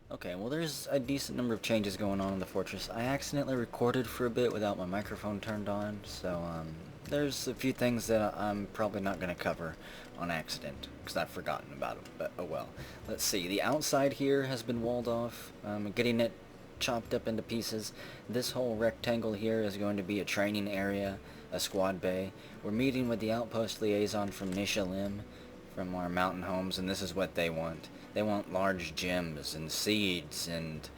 Okay, well there's a decent number of changes going on in the fortress. I accidentally recorded for a bit without my microphone turned on, so there's a few things that I'm probably not going to cover on accident, because I've forgotten about them, but oh well. Let's see, the outside here has been walled off, getting it chopped up into pieces. This whole rectangle here is going to be a training area, a squad bay. We're meeting with the outpost liaison from Nishalim, from our mountain homes, and this is what they want. They want large gems and seeds and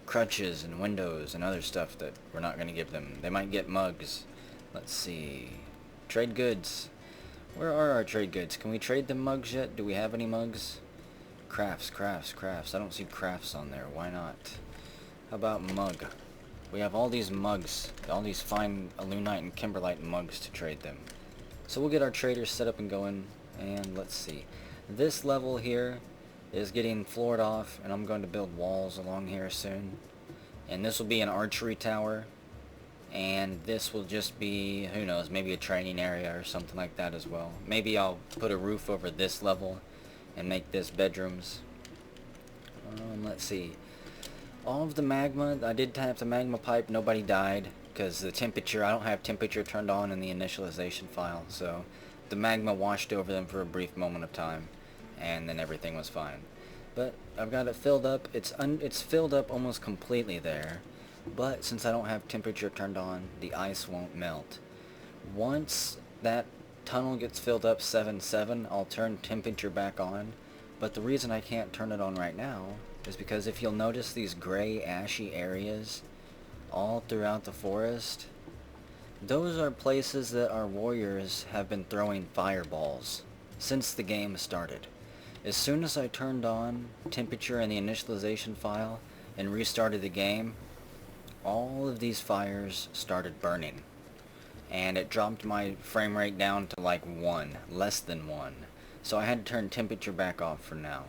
crutches and windows and other stuff that we're not going to give them. They might get mugs. Let's see. Trade goods. Where are our trade goods? Can we trade them mugs yet? Do we have any mugs? Crafts, crafts, crafts. I don't see crafts on there. Why not? How about mug? We have all these mugs. All these fine Alunite and Kimberlite mugs to trade them. So we'll get our traders set up and going. And let's see. This level here is getting floored off, and I'm going to build walls along here soon. And this will be an archery tower, and this will just be, who knows, maybe a training area or something like that as well. Maybe I'll put a roof over this level and make this bedrooms. Let's see. All of the magma, I did tap the magma pipe, nobody died, because the temperature, I don't have temperature turned on in the initialization file, so the magma washed over them for a brief moment of time, and then everything was fine. But I've got it filled up. It's filled up almost completely there, but since I don't have temperature turned on, the ice won't melt. Once that tunnel gets filled up 7-7, I'll turn temperature back on, but the reason I can't turn it on right now is because if you'll notice these gray ashy areas all throughout the forest, those are places that our warriors have been throwing fireballs since the game started. As soon as I turned on temperature in the initialization file and restarted the game, all of these fires started burning. And it dropped my frame rate down to like 1, less than 1. So I had to turn temperature back off for now.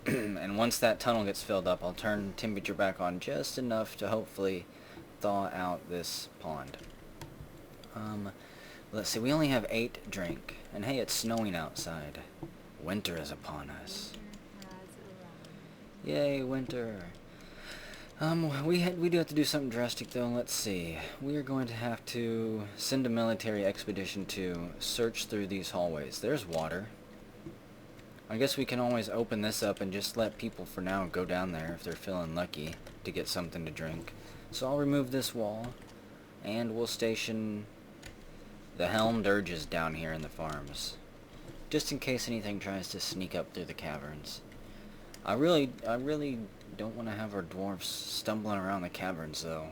And once that tunnel gets filled up, I'll turn temperature back on just enough to hopefully thaw out this pond. Let's see, we only have 8 drink. And hey, it's snowing outside. Winter is upon us. Yay, winter. We do have to do something drastic though. Let's see. We are going to have to send a military expedition to search through these hallways. There's water. I guess we can always open this up and just let people for now go down there if they're feeling lucky to get something to drink. So I'll remove this wall, and we'll station the helmed urges down here in the farms, just in case anything tries to sneak up through the caverns. I really don't want to have our dwarfs stumbling around the caverns though.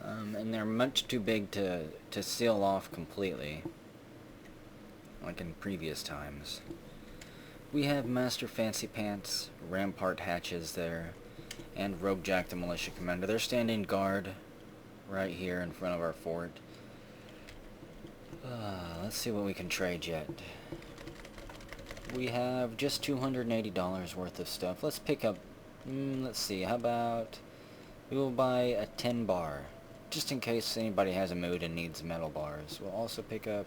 And they're much too big to seal off completely, like in previous times. We have Master Fancy Pants, Rampart Hatches there, and Rogue Jack the Militia Commander. They're standing guard right here in front of our fort. Let's see what we can trade yet. We have just $280 worth of stuff. Let's pick up, let's see, how about we will buy a 10 bar, just in case anybody has a mood and needs metal bars. We'll also pick up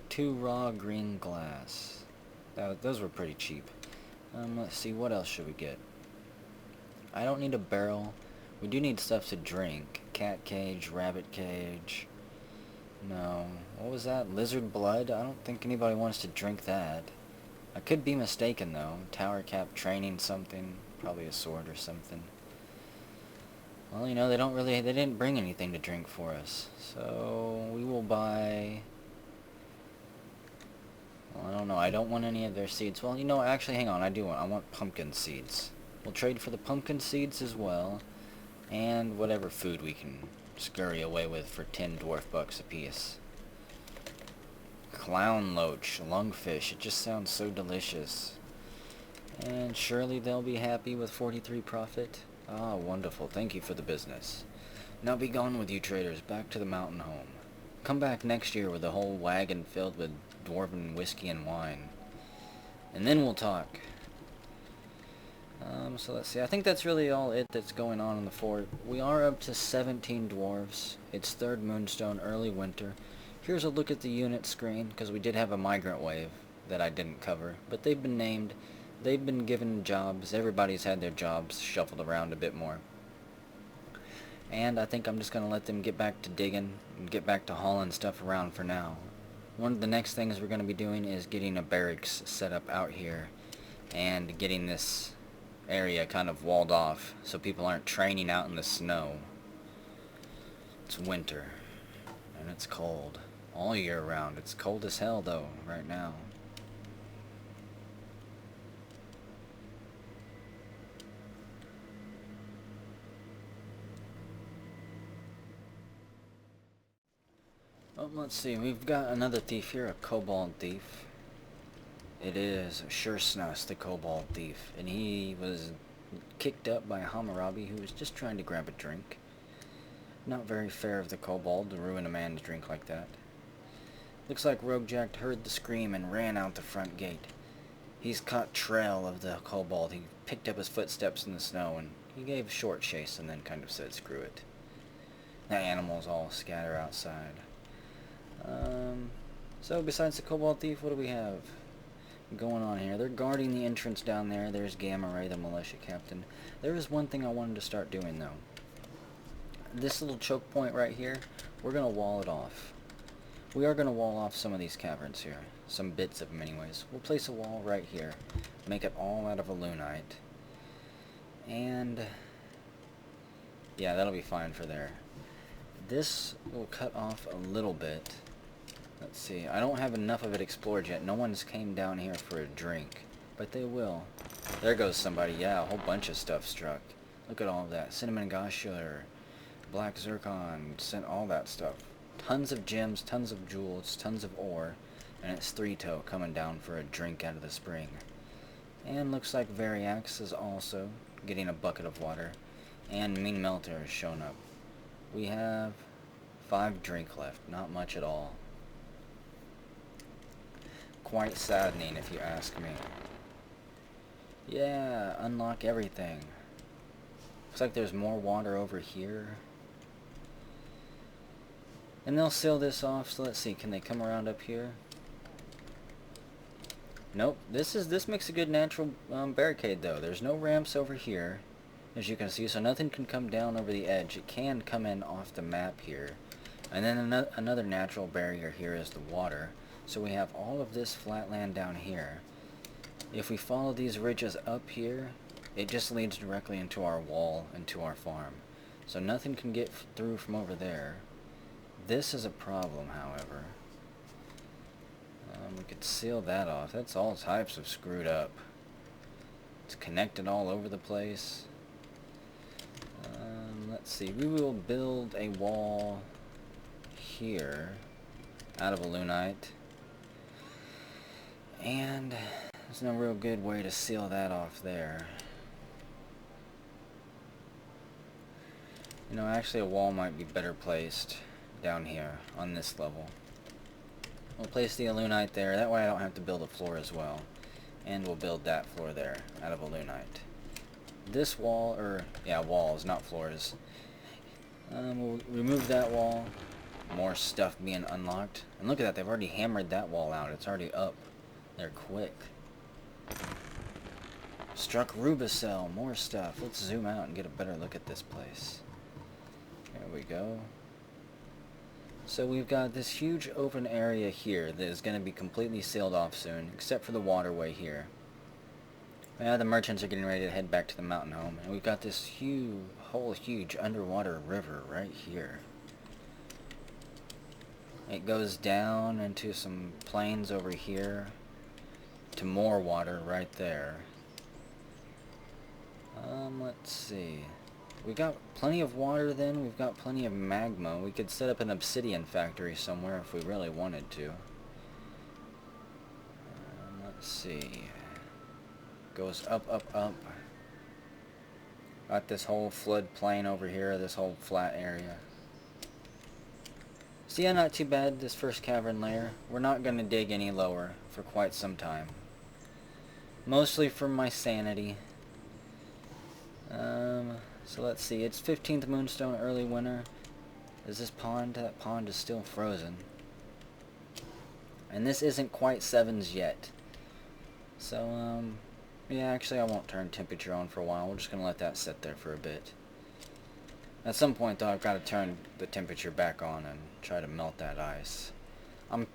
2 raw green glass. Those were pretty cheap. Let's see, what else should we get? I don't need a barrel. We do need stuff to drink. Cat cage, rabbit cage. No. What was that? Lizard blood? I don't think anybody wants to drink that. I could be mistaken though. Tower cap training something. Probably a sword or something. Well, you know, they didn't bring anything to drink for us. So, we will buy... Well, I don't know. I don't want any of their seeds. Well, you know, actually, hang on. I want pumpkin seeds. We'll trade for the pumpkin seeds as well. And whatever food we can scurry away with for 10 dwarf bucks apiece. Clown loach, lungfish. It just sounds so delicious. And surely they'll be happy with 43 profit. Ah, wonderful. Thank you for the business. Now be gone with you traders, back to the mountain home. Come back next year with a whole wagon filled with dwarven whiskey and wine. And then we'll talk. So let's see. I think that's really all that's going on in the fort. We are up to 17 dwarves. It's 3rd Moonstone, early winter. Here's a look at the unit screen, because we did have a migrant wave that I didn't cover. But they've been named they've been given jobs. Everybody's had their jobs shuffled around a bit more. And I think I'm just going to let them get back to digging and get back to hauling stuff around for now. One of the next things we're going to be doing is getting a barracks set up out here and getting this area kind of walled off so people aren't training out in the snow. It's winter and it's cold all year round. It's cold as hell though right now. Oh, let's see, we've got another thief here, a kobold thief. It is Shursnus, the kobold thief, and he was kicked up by a Hammurabi who was just trying to grab a drink. Not very fair of the kobold to ruin a man's drink like that. Looks like Roguejack heard the scream and ran out the front gate. He's caught trail of the kobold. He picked up his footsteps in the snow and he gave a short chase and then kind of said screw it. The animals all scatter outside. So besides the kobold thief, what do we have going on here? They're guarding the entrance down there. There's Gamma Ray, the militia captain. There is one thing I wanted to start doing though. This little choke point right here, we're going to wall it off. We are going to wall off some of these caverns here. Some bits of them anyways. We'll place a wall right here. Make it all out of alunite. And yeah, that'll be fine for there. This will cut off a little bit. Let's see, I don't have enough of it explored yet. No one's came down here for a drink, but they will. There goes somebody. Yeah, a whole bunch of stuff struck. Look at all of that. Cinnamon gauze sugar, black zircon, sent all that stuff. Tons of gems, tons of jewels, tons of ore, and it's three-toe coming down for a drink out of the spring. And looks like Variax is also getting a bucket of water, and Mean Melter has shown up. We have 5 drink left, not much at all. Quite saddening if you ask me. Yeah, unlock everything. Looks like there's more water over here. And they'll seal this off, so let's see, can they come around up here? Nope, this makes a good natural barricade though. There's no ramps over here, as you can see, so nothing can come down over the edge. It can come in off the map here. And then another natural barrier here is the water. So we have all of this flat land down here. If we follow these ridges up here, it just leads directly into our wall, into our farm. So nothing can get through from over there. This is a problem, however. We could seal that off. That's all types of screwed up. It's connected all over the place. Let's see. We will build a wall here out of alunite. And there's no real good way to seal that off there. You know, actually a wall might be better placed down here on this level. We'll place the alunite there. That way I don't have to build a floor as well. And we'll build that floor there out of alunite. This wall, or yeah, walls, not floors. We'll remove that wall. More stuff being unlocked. And look at that, they've already hammered that wall out. It's already up. They're quick. Struck Rubicel, more stuff. Let's zoom out and get a better look at this place. There we go. So we've got this huge open area here that is going to be completely sealed off soon, except for the waterway here. The merchants are getting ready to head back to the mountain home, and we've got this whole huge underwater river right here. It goes down into some plains over here to more water right there. Let's see. We got plenty of water then, we've got plenty of magma. We could set up an obsidian factory somewhere if we really wanted to. Let's see. Goes up, up, up. Got this whole flood plain over here, this whole flat area. So yeah, not too bad, this first cavern layer. We're not going to dig any lower for quite some time. Mostly for my sanity. So let's see, it's 15th Moonstone, early winter. Is this pond? That pond is still frozen. And this isn't quite 7s yet. So, Yeah, actually I won't turn temperature on for a while. We're just going to let that sit there for a bit. At some point though, I've got to turn the temperature back on and try to melt that ice. I'm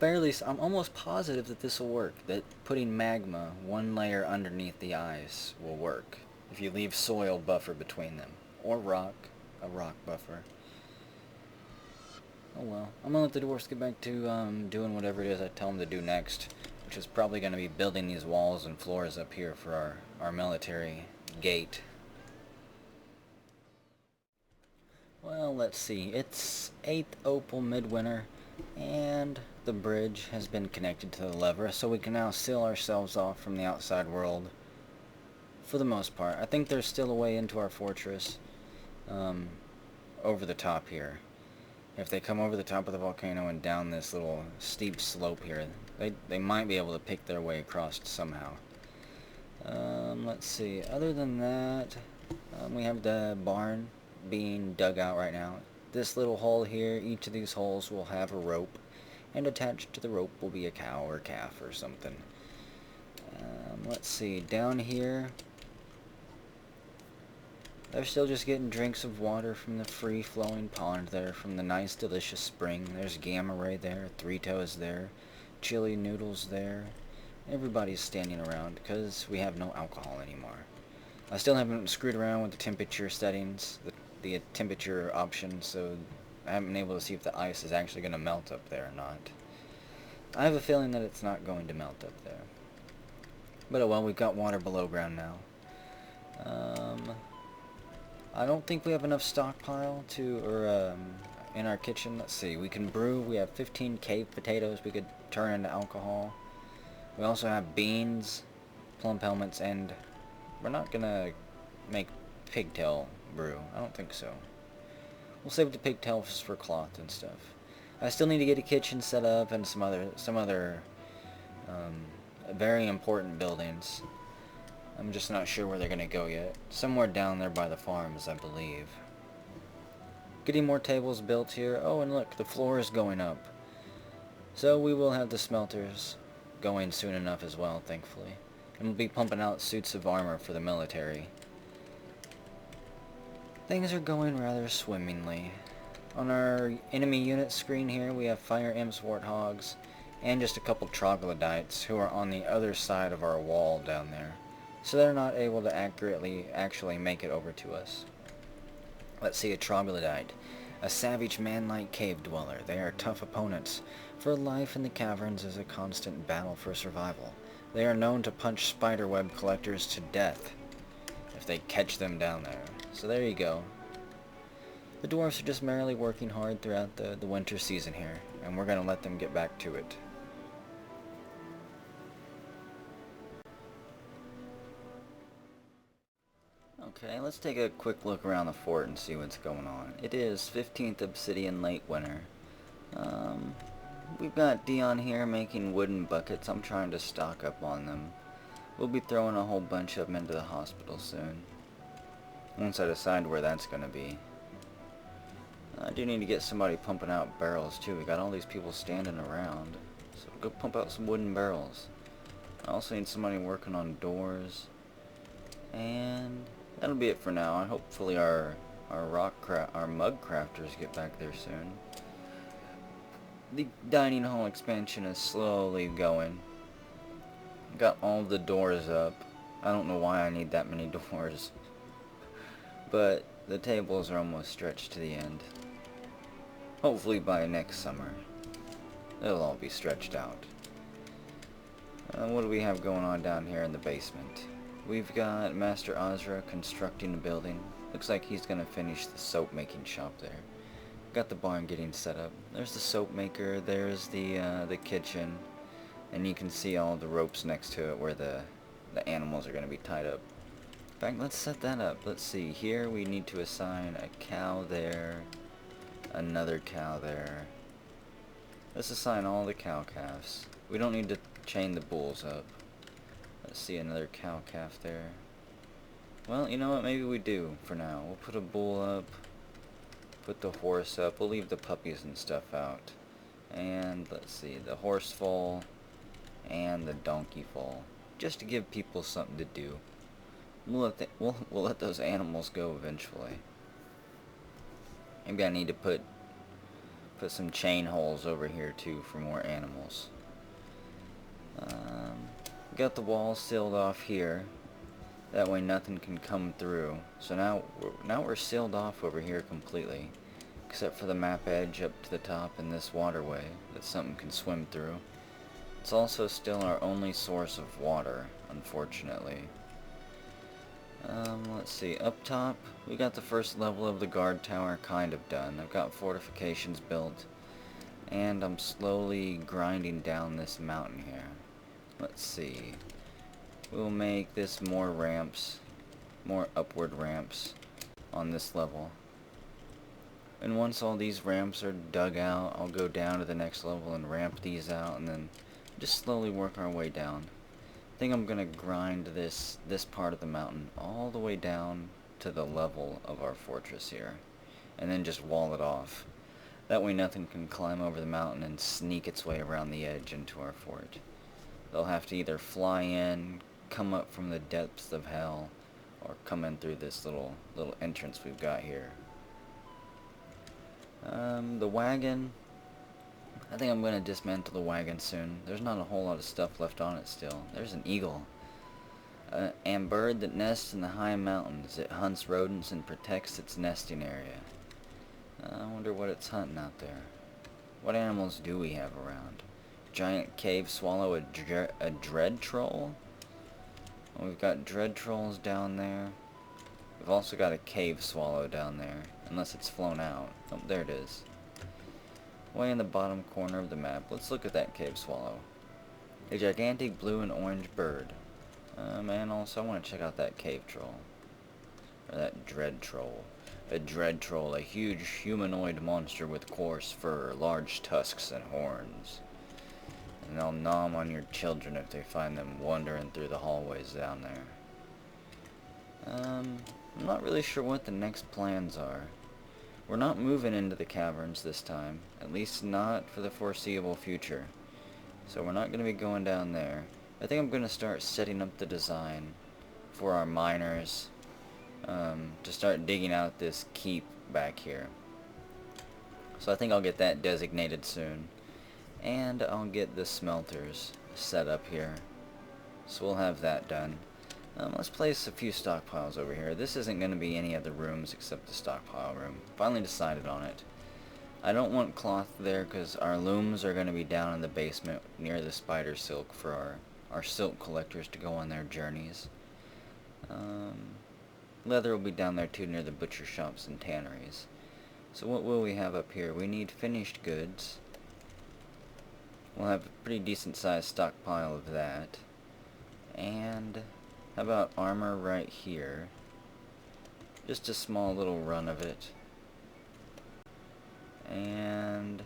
almost positive that this will work, that putting magma one layer underneath the ice will work if you leave soil buffer between them, or rock, a rock buffer. Oh well, I'm gonna let the dwarfs get back to doing whatever it is I tell them to do next, which is probably gonna be building these walls and floors up here for our military gate. Well, let's see. It's 8th Opal Midwinter, and the bridge has been connected to the lever, so we can now seal ourselves off from the outside world. For the most part. I think there's still a way into our fortress over the top here. If they come over the top of the volcano and down this little steep slope here, they might be able to pick their way across somehow. Let's see. Other than that, we have the barn being dug out right now. This little hole here, each of these holes will have a rope, and attached to the rope will be a cow or calf or something. Let's see. Down here, they're still just getting drinks of water from the free-flowing pond there, from the nice, delicious spring. There's Gamma Ray there, Three Toes there, Chili Noodles there. Everybody's standing around because we have no alcohol anymore. I still haven't screwed around with the temperature settings, the temperature option, so I haven't been able to see if the ice is actually going to melt up there or not. I have a feeling that it's not going to melt up there. But oh well, we've got water below ground now. I don't think we have enough stockpile in our kitchen. Let's see, we can brew. We have 15 cave potatoes we could turn into alcohol. We also have beans, plump helmets, and we're not gonna make pigtail brew. I don't think so. We'll save the pigtails for cloth and stuff. I still need to get a kitchen set up and some other very important buildings. I'm just not sure where they're gonna go yet. Somewhere down there by the farms, I believe. Getting more tables built here. Oh, and look, the floor is going up. So we will have the smelters going soon enough as well, thankfully. And we'll be pumping out suits of armor for the military. Things are going rather swimmingly. On our enemy unit screen here, we have fire imps, warthogs, and just a couple troglodytes who are on the other side of our wall down there. So they're not able to actually make it over to us. Let's see, a troglodyte. A savage man-like cave dweller. They are tough opponents, for life in the caverns is a constant battle for survival. They are known to punch spiderweb collectors to death if they catch them down there. So there you go. The dwarfs are just merrily working hard throughout the winter season here, and we're going to let them get back to it. Okay, let's take a quick look around the fort and see what's going on. It is 15th Obsidian late winter. We've got Dion here making wooden buckets. I'm trying to stock up on them. We'll be throwing a whole bunch of them into the hospital soon. Once I decide where that's going to be. I do need to get somebody pumping out barrels too. We got all these people standing around. So go pump out some wooden barrels. I also need somebody working on doors. And that'll be it for now. Hopefully our mug crafters get back there soon. The dining hall expansion is slowly going. Got all the doors up. I don't know why I need that many doors. But the tables are almost stretched to the end. Hopefully by next summer, they'll all be stretched out. What do we have going on down here in the basement? We've got Master Azra constructing a building. Looks like he's gonna finish the soap making shop there. Got the barn getting set up. There's the soap maker, there's the kitchen, and you can see all the ropes next to it where the animals are gonna be tied up. In fact, let's set that up. Let's see, here we need to assign a cow there, another cow there. Let's assign all the cow calves. We don't need to chain the bulls up. Let's see, another cow calf there. Well, you know what, maybe we do for now. We'll put a bull up, put the horse up, we'll leave the puppies and stuff out. And let's see, the horse foal and the donkey foal. just to give people something to do. We'll let those animals go eventually. Maybe I need to put some chain holes over here too for more animals. Got the walls sealed off here. That way nothing can come through. So now we're sealed off over here completely, except for the map edge up to the top and this waterway that something can swim through. It's also still our only source of water, unfortunately. Let's see, up top, we got the first level of the guard tower kind of done. I've got fortifications built, and I'm slowly grinding down this mountain here. Let's see, we'll make this more ramps, more upward ramps on this level. And once all these ramps are dug out, I'll go down to the next level and ramp these out, and then just slowly work our way down. I think I'm gonna grind this part of the mountain all the way down to the level of our fortress here, and then just wall it off. That way nothing can climb over the mountain and sneak its way around the edge into our fort. They'll have to either fly in, come up from the depths of hell, or come in through this little entrance we've got here. The wagon, I think I'm going to dismantle the wagon soon. There's not a whole lot of stuff left on it still. There's an eagle. And bird that nests in the high mountains. It hunts rodents and protects its nesting area. I wonder what it's hunting out there. What animals do we have around? Giant cave swallow, a dread troll? Well, we've got dread trolls down there. We've also got a cave swallow down there, unless it's flown out. Oh, there it is. Way in the bottom corner of the map. Let's look at that cave swallow. A gigantic blue and orange bird. And also I want to check out that cave troll. Or that dread troll. A dread troll, a huge humanoid monster with coarse fur, large tusks, and horns. And they'll nom on your children if they find them wandering through the hallways down there. I'm not really sure what the next plans are. We're not moving into the caverns this time, at least not for the foreseeable future. So we're not going to be going down there. I think I'm going to start setting up the design for our miners to start digging out this keep back here. So I think I'll get that designated soon. And I'll get the smelters set up here. So we'll have that done. Let's place a few stockpiles over here. This isn't going to be any of the rooms except the stockpile room. Finally decided on it. I don't want cloth there because our looms are going to be down in the basement near the spider silk for our silk collectors to go on their journeys. Leather will be down there too near the butcher shops and tanneries. So what will we have up here? We need finished goods. We'll have a pretty decent sized stockpile of that. And how about armor right here? Just a small little run of it. And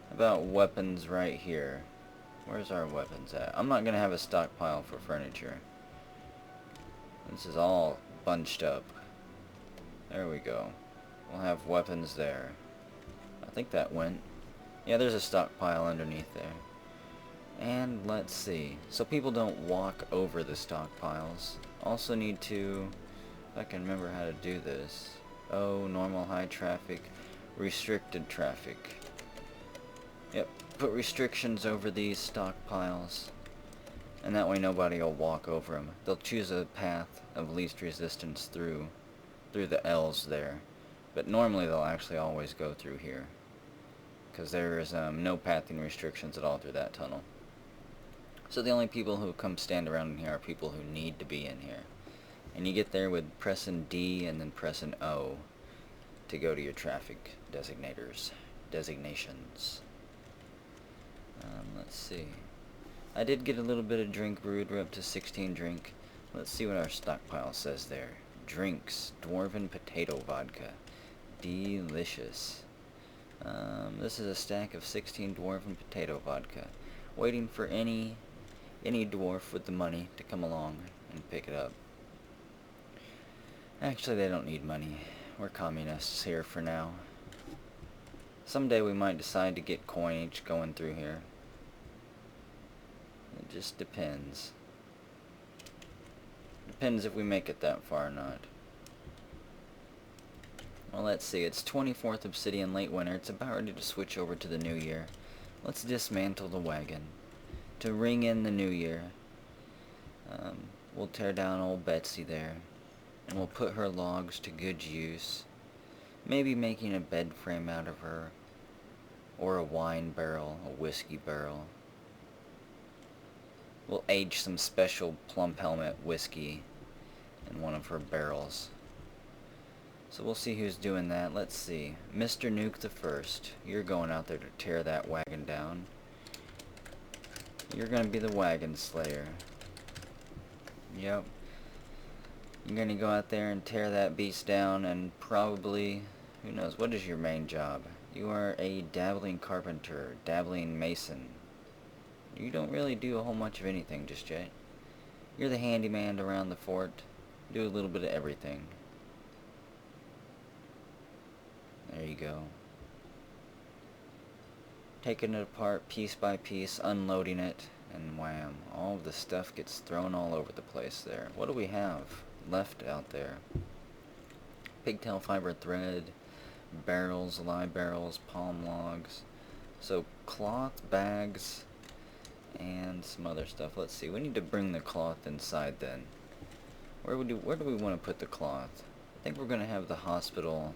how about weapons right here? Where's our weapons at? I'm not going to have a stockpile for furniture. This is all bunched up. There we go. We'll have weapons there. I think that went. Yeah, there's a stockpile underneath there. And let's see. So people don't walk over the stockpiles. Also need to, if I can remember how to do this. Oh, normal high traffic, restricted traffic. Yep, put restrictions over these stockpiles. And that way nobody will walk over them. They'll choose a path of least resistance through the L's there. But normally they'll actually always go through here. Because there is no pathing restrictions at all through that tunnel. So the only people who come stand around in here are people who need to be in here. And you get there with pressing D and then pressing O to go to your traffic designations. Let's see. I did get a little bit of drink brewed. We're up to 16 drink. Let's see what our stockpile says there. Drinks. Dwarven potato vodka. Delicious. This is a stack of 16 dwarven potato vodka. Waiting for any dwarf with the money to come along and pick it up. Actually, they don't need money. We're communists here for now. Someday we might decide to get coinage going through here. It just depends. Depends if we make it that far or not. Well, let's see. It's 24th Obsidian late winter. It's about ready to switch over to the new year. Let's dismantle the wagon. To ring in the new year, we'll tear down old Betsy there. And we'll put her logs to good use. Maybe making a bed frame out of her. Or a wine barrel, a whiskey barrel. We'll age some special PlumpHelmet whiskey in one of her barrels. So we'll see who's doing that. Let's see. Mr. Nuke the First. You're going out there to tear that wagon down. You're gonna be the wagon slayer. Yep. You're gonna go out there and tear that beast down and probably, who knows, what is your main job? You are a dabbling carpenter, dabbling mason. You don't really do a whole much of anything just yet. You're the handyman around the fort. Do a little bit of everything. There you go. Taking it apart piece by piece, unloading it, and wham, all of the stuff gets thrown all over the place there. What do we have left out there? Pigtail fiber thread, barrels, live barrels, palm logs. So cloth, bags, and some other stuff. Let's see, we need to bring the cloth inside then. Where do we want to put the cloth? I think we're going to have the hospital,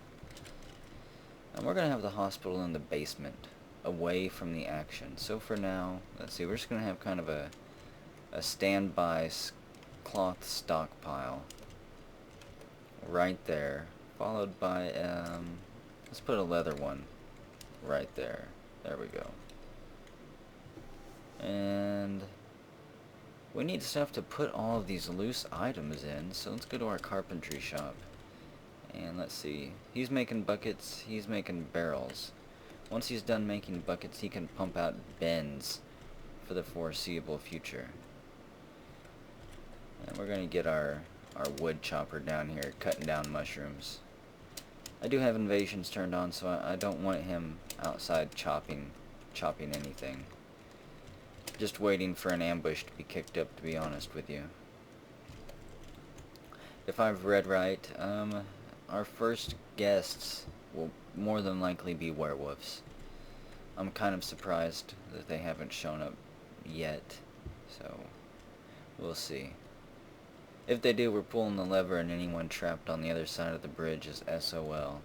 and we're going to have the hospital in the basement, away from the action. So for now, let's see, we're just going to have kind of a standby cloth stockpile right there, followed by, let's put a leather one right there. There we go. And we need stuff to put all of these loose items in, so let's go to our carpentry shop. And let's see, he's making buckets, he's making barrels. Once he's done making buckets, he can pump out bins for the foreseeable future. And we're going to get our wood chopper down here, cutting down mushrooms. I do have invasions turned on, so I don't want him outside chopping anything. Just waiting for an ambush to be kicked up, to be honest with you. If I've read right, our first guests will more than likely be werewolves. I'm kind of surprised that they haven't shown up yet, so we'll see. If they do, we're pulling the lever and anyone trapped on the other side of the bridge is SOL.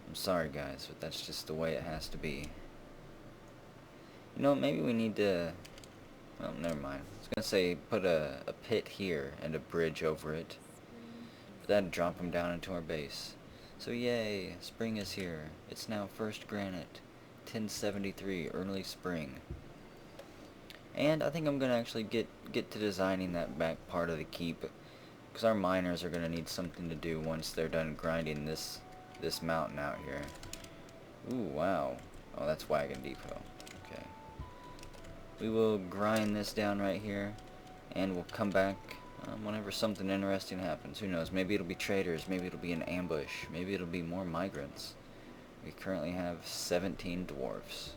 I'm sorry guys, but that's just the way it has to be. You know, maybe we need to, well, never mind. I was gonna say put a pit here and a bridge over it. But that'd drop them down into our base. So yay, spring is here. It's now first granite, 1073, early spring. And I think I'm gonna actually get to designing that back part of the keep, because our miners are gonna need something to do once they're done grinding this mountain out here. Ooh, wow. Oh, that's Wagon Depot. Okay. We will grind this down right here, and we'll come back whenever something interesting happens. Who knows? Maybe it'll be traders, maybe it'll be an ambush, maybe it'll be more migrants. We currently have 17 dwarfs.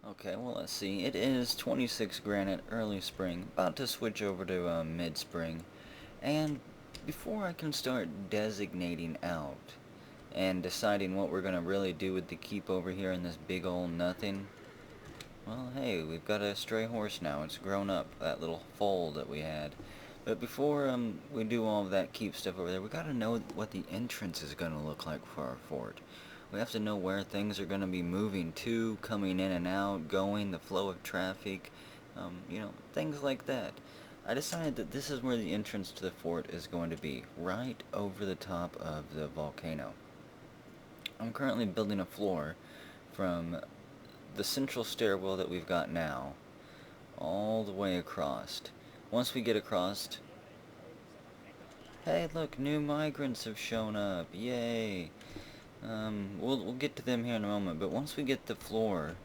Okay, well let's see. It is 26 granite, early spring, about to switch over to mid-spring. And before I can start designating out and deciding what we're going to really do with the keep over here in this big old nothing, well, hey, we've got a stray horse now. It's grown up, that little foal that we had. But before we do all of that keep stuff over there, we got to know what the entrance is going to look like for our fort. We have to know where things are going to be moving to, coming in and out, going, the flow of traffic, you know, things like that. I decided that this is where the entrance to the fort is going to be, right over the top of the volcano. I'm currently building a floor from the central stairwell that we've got now all the way across. Once we get across, hey look, new migrants have shown up, yay! We'll get to them here in a moment, but once we get the floor,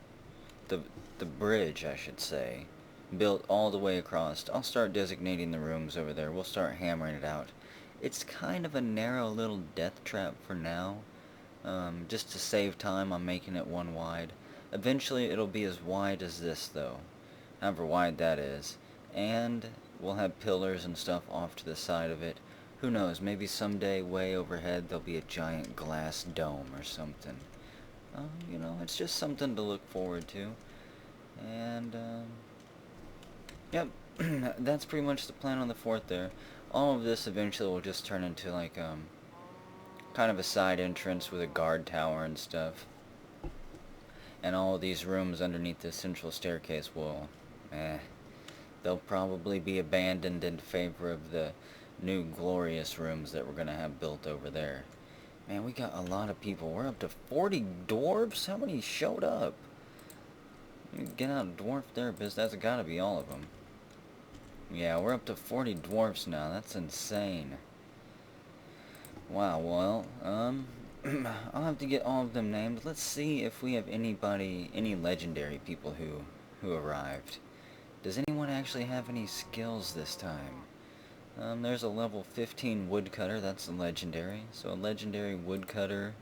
the bridge I should say, built all the way across, I'll start designating the rooms over there. We'll start hammering it out. It's kind of a narrow little death trap for now. Just to save time, I'm making it one wide. Eventually it'll be as wide as this though. however wide that is. And we'll have pillars and stuff off to the side of it. Who knows, maybe someday way overhead there'll be a giant glass dome or something. You know, it's just something to look forward to. And, yep, that's pretty much the plan on the fort there. All of this eventually will just turn into, like, kind of a side entrance with a guard tower and stuff. And all of these rooms underneath the central staircase will, they'll probably be abandoned in favor of the new glorious rooms that we're going to have built over there. Man, we got a lot of people. We're up to 40 dwarves? How many showed up? Get out dwarf therapists. That's got to be all of them. Yeah, we're up to 40 dwarfs now. That's insane. Wow, well, I'll have to get all of them named. Let's see if we have any legendary people who arrived. Does anyone actually have any skills this time? There's a level 15 woodcutter, that's a legendary. So a legendary woodcutter.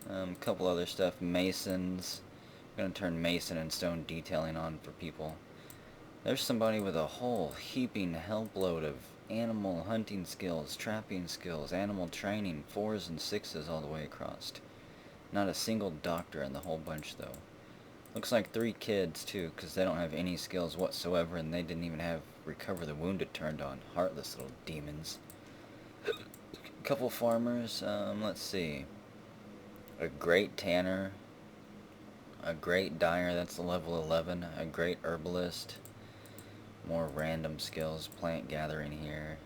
A couple other stuff, masons. I'm gonna turn mason and stone detailing on for people. There's somebody with a whole heaping helpload of animal hunting skills, trapping skills, animal training, 4s and 6s all the way across. Not a single doctor in the whole bunch though. Looks like 3 kids too, because they don't have any skills whatsoever, and they didn't even have recover the wounded turned on. Heartless little demons. A couple farmers, let's see. A great tanner. A great dyer, that's a level 11. A great herbalist. More random skills, plant gathering here.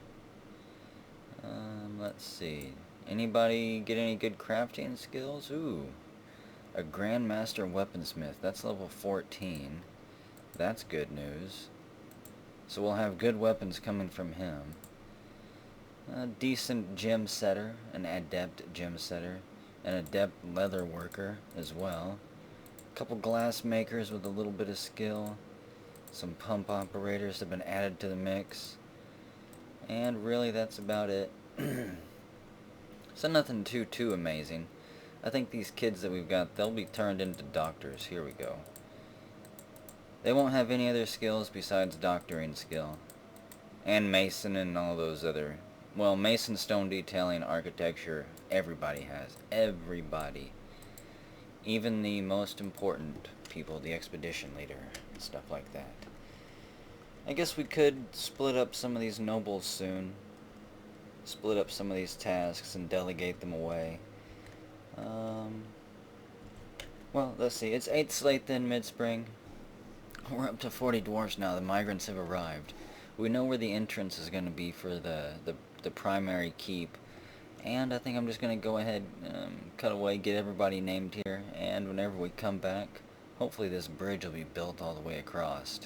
Let's see. Anybody get any good crafting skills? Ooh. A Grandmaster Weaponsmith. That's level 14. That's good news. So we'll have good weapons coming from him. A decent gem setter. An adept gem setter. An adept leather worker as well. A couple glass makers with a little bit of skill. Some pump operators have been added to the mix. And really that's about it. So nothing too amazing. I think these kids that we've got, they'll be turned into doctors. Here we go. They won't have any other skills besides doctoring skill. And mason and all those other... Well, mason, stone detailing, architecture, everybody has. Everybody. Even the most important people, the expedition leader, and stuff like that. I guess we could split up some of these nobles soon. Split up some of these tasks and delegate them away. Well, let's see. It's 8th late then, mid-spring. We're up to 40 dwarves now. The migrants have arrived. We know where the entrance is going to be for the primary keep. And I think I'm just going to go ahead, cut away, get everybody named here. And whenever we come back, hopefully this bridge will be built all the way across.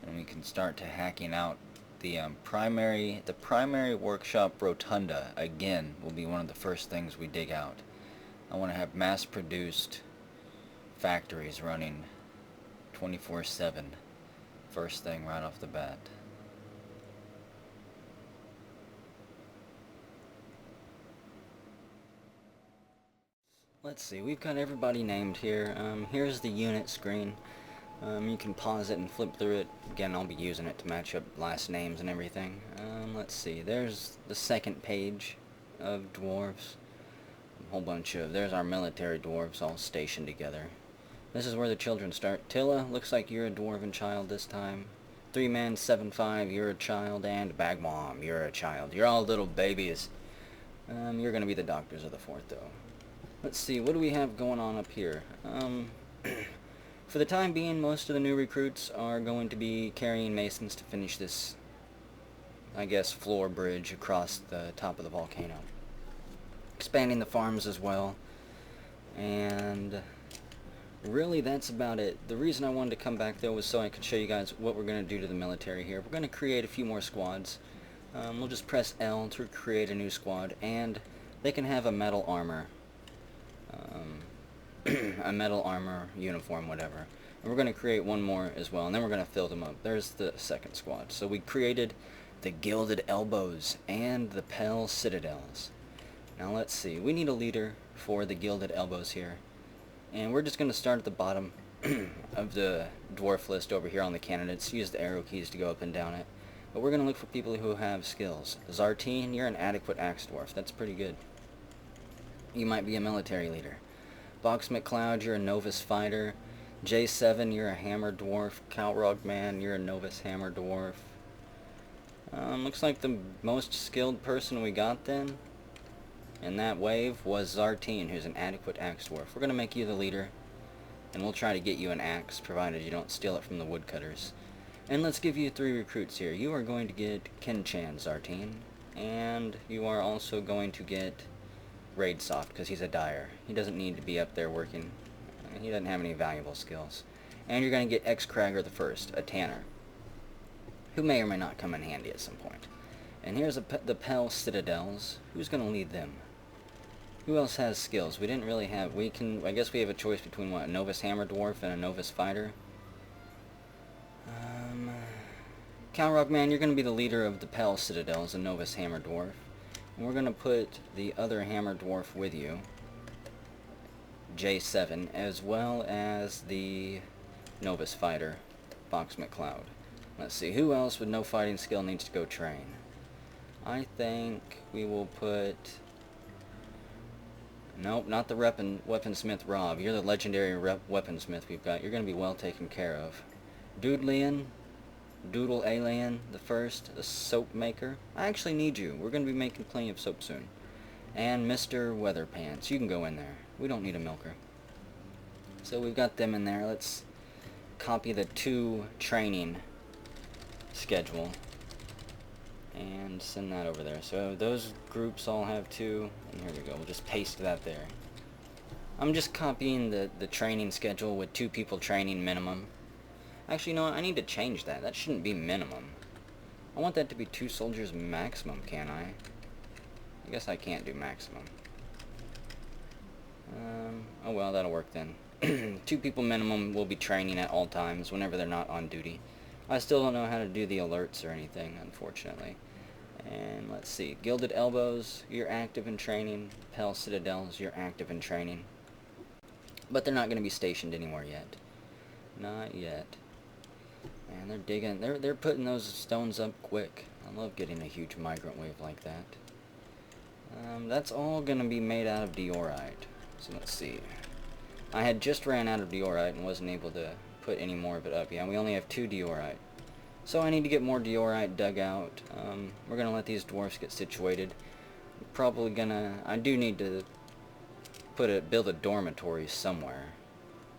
And we can start to hacking out the primary workshop rotunda. Again, will be one of the first things we dig out. I want to have mass-produced factories running 24/7. First thing right off the bat. Let's see, we've got everybody named here. Here's the unit screen. You can pause it and flip through it. Again, I'll be using it to match up last names and everything. Let's see, there's the second page of dwarves. A whole bunch of, there's our military dwarves all stationed together. This is where the children start. Tilla, looks like you're a dwarven child this time. 3-man, 7-5, you're a child. And Bagmom, you're a child. You're all little babies. You're gonna be the doctors of the fort, though. Let's see, what do we have going on up here? For the time being, most of the new recruits are going to be carrying masons to finish this, I guess, floor bridge across the top of the volcano. Expanding the farms as well. And really, that's about it. The reason I wanted to come back, though, was so I could show you guys what we're going to do to the military here. We're going to create a few more squads. We'll just press L to create a new squad, and they can have a metal armor. A metal armor, uniform, whatever. And we're going to create one more as well, and then we're going to fill them up. There's the second squad. So we created the Gilded Elbows and the Pale Citadels. Now let's see. We need a leader for the Gilded Elbows here. And we're just going to start at the bottom. of the dwarf list over here on the candidates. Use the arrow keys to go up and down it. But we're going to look for people who have skills. Zartine, you're an adequate axe dwarf. That's pretty good. You might be a military leader. Box McCloud, you're a novice fighter. J7, you're a hammer dwarf. Calrog Man, you're a novice hammer dwarf. Looks like the most skilled person we got then in that wave was Zartine, who's an adequate axe dwarf. We're going to make you the leader, and we'll try to get you an axe, provided you don't steal it from the woodcutters. And let's give you 3 recruits here. You are going to get Kenchan, Zartine, and you are also going to get Raidsoft, because he's a dyer. He doesn't need to be up there working. He doesn't have any valuable skills. And you're going to get X-Cragger the First, a tanner, who may or may not come in handy at some point. And here's the Pell Citadels. Who's going to lead them? Who else has skills? We didn't really have... I guess we have a choice between, what, a novice hammer dwarf and a novice fighter? Calrog Man, you're going to be the leader of the Pell Citadels, a novice hammer dwarf. And we're going to put the other hammer dwarf with you, J7, as well as the novice fighter, Box McCloud. Let's see, who else with no fighting skill needs to go train? I think we will put... Nope, not the weaponsmith Rob. You're the legendary weaponsmith we've got. You're going to be well taken care of. Doodle Alien the First, the soap maker. I actually need you. We're going to be making plenty of soap soon. And Mr. Weatherpants. You can go in there. We don't need a milker. So we've got them in there. Let's copy the 2 training schedule and send that over there. So those groups all have 2, and here we go. We'll just paste that there. I'm just copying the training schedule with 2 people training minimum. Actually, you know what? I need to change that. That shouldn't be minimum. I want that to be 2 soldiers maximum, can't I? I guess I can't do maximum. Oh well, that'll work then. 2 people minimum will be training at all times whenever they're not on duty. I still don't know how to do the alerts or anything, unfortunately. And let's see. Gilded Elbows, you're active in training. Pell Citadels, you're active in training. But they're not going to be stationed anywhere yet. Not yet. Man, they're digging. They're putting those stones up quick. I love getting a huge migrant wave like that. That's all going to be made out of diorite. So let's see. I had just ran out of diorite and wasn't able to put any more of it up. Yeah, we only have 2 diorite. So I need to get more diorite dug out. We're going to let these dwarfs get situated. Probably gonna... I do need to build a dormitory somewhere,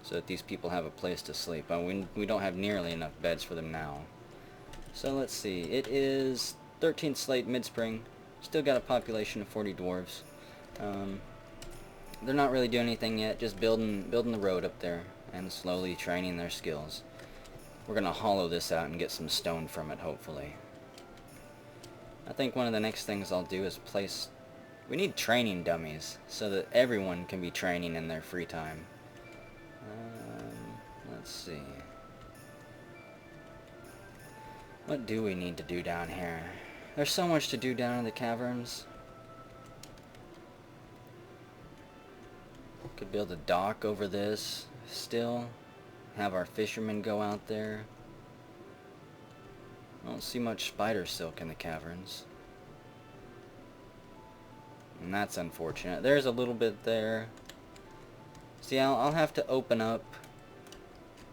so that these people have a place to sleep. We don't have nearly enough beds for them now. So let's see. It is 13th slate mid-spring. Still got a population of 40 dwarves. They're not really doing anything yet, just building the road up there and slowly training their skills. We're going to hollow this out and get some stone from it, hopefully. I think one of the next things I'll do is place... We need training dummies, so that everyone can be training in their free time. Let's see. What do we need to do down here? There's so much to do down in the caverns. Could build a dock over this still. Have our fishermen go out there. I don't see much spider silk in the caverns. And that's unfortunate. There's a little bit there. See, I'll have to open up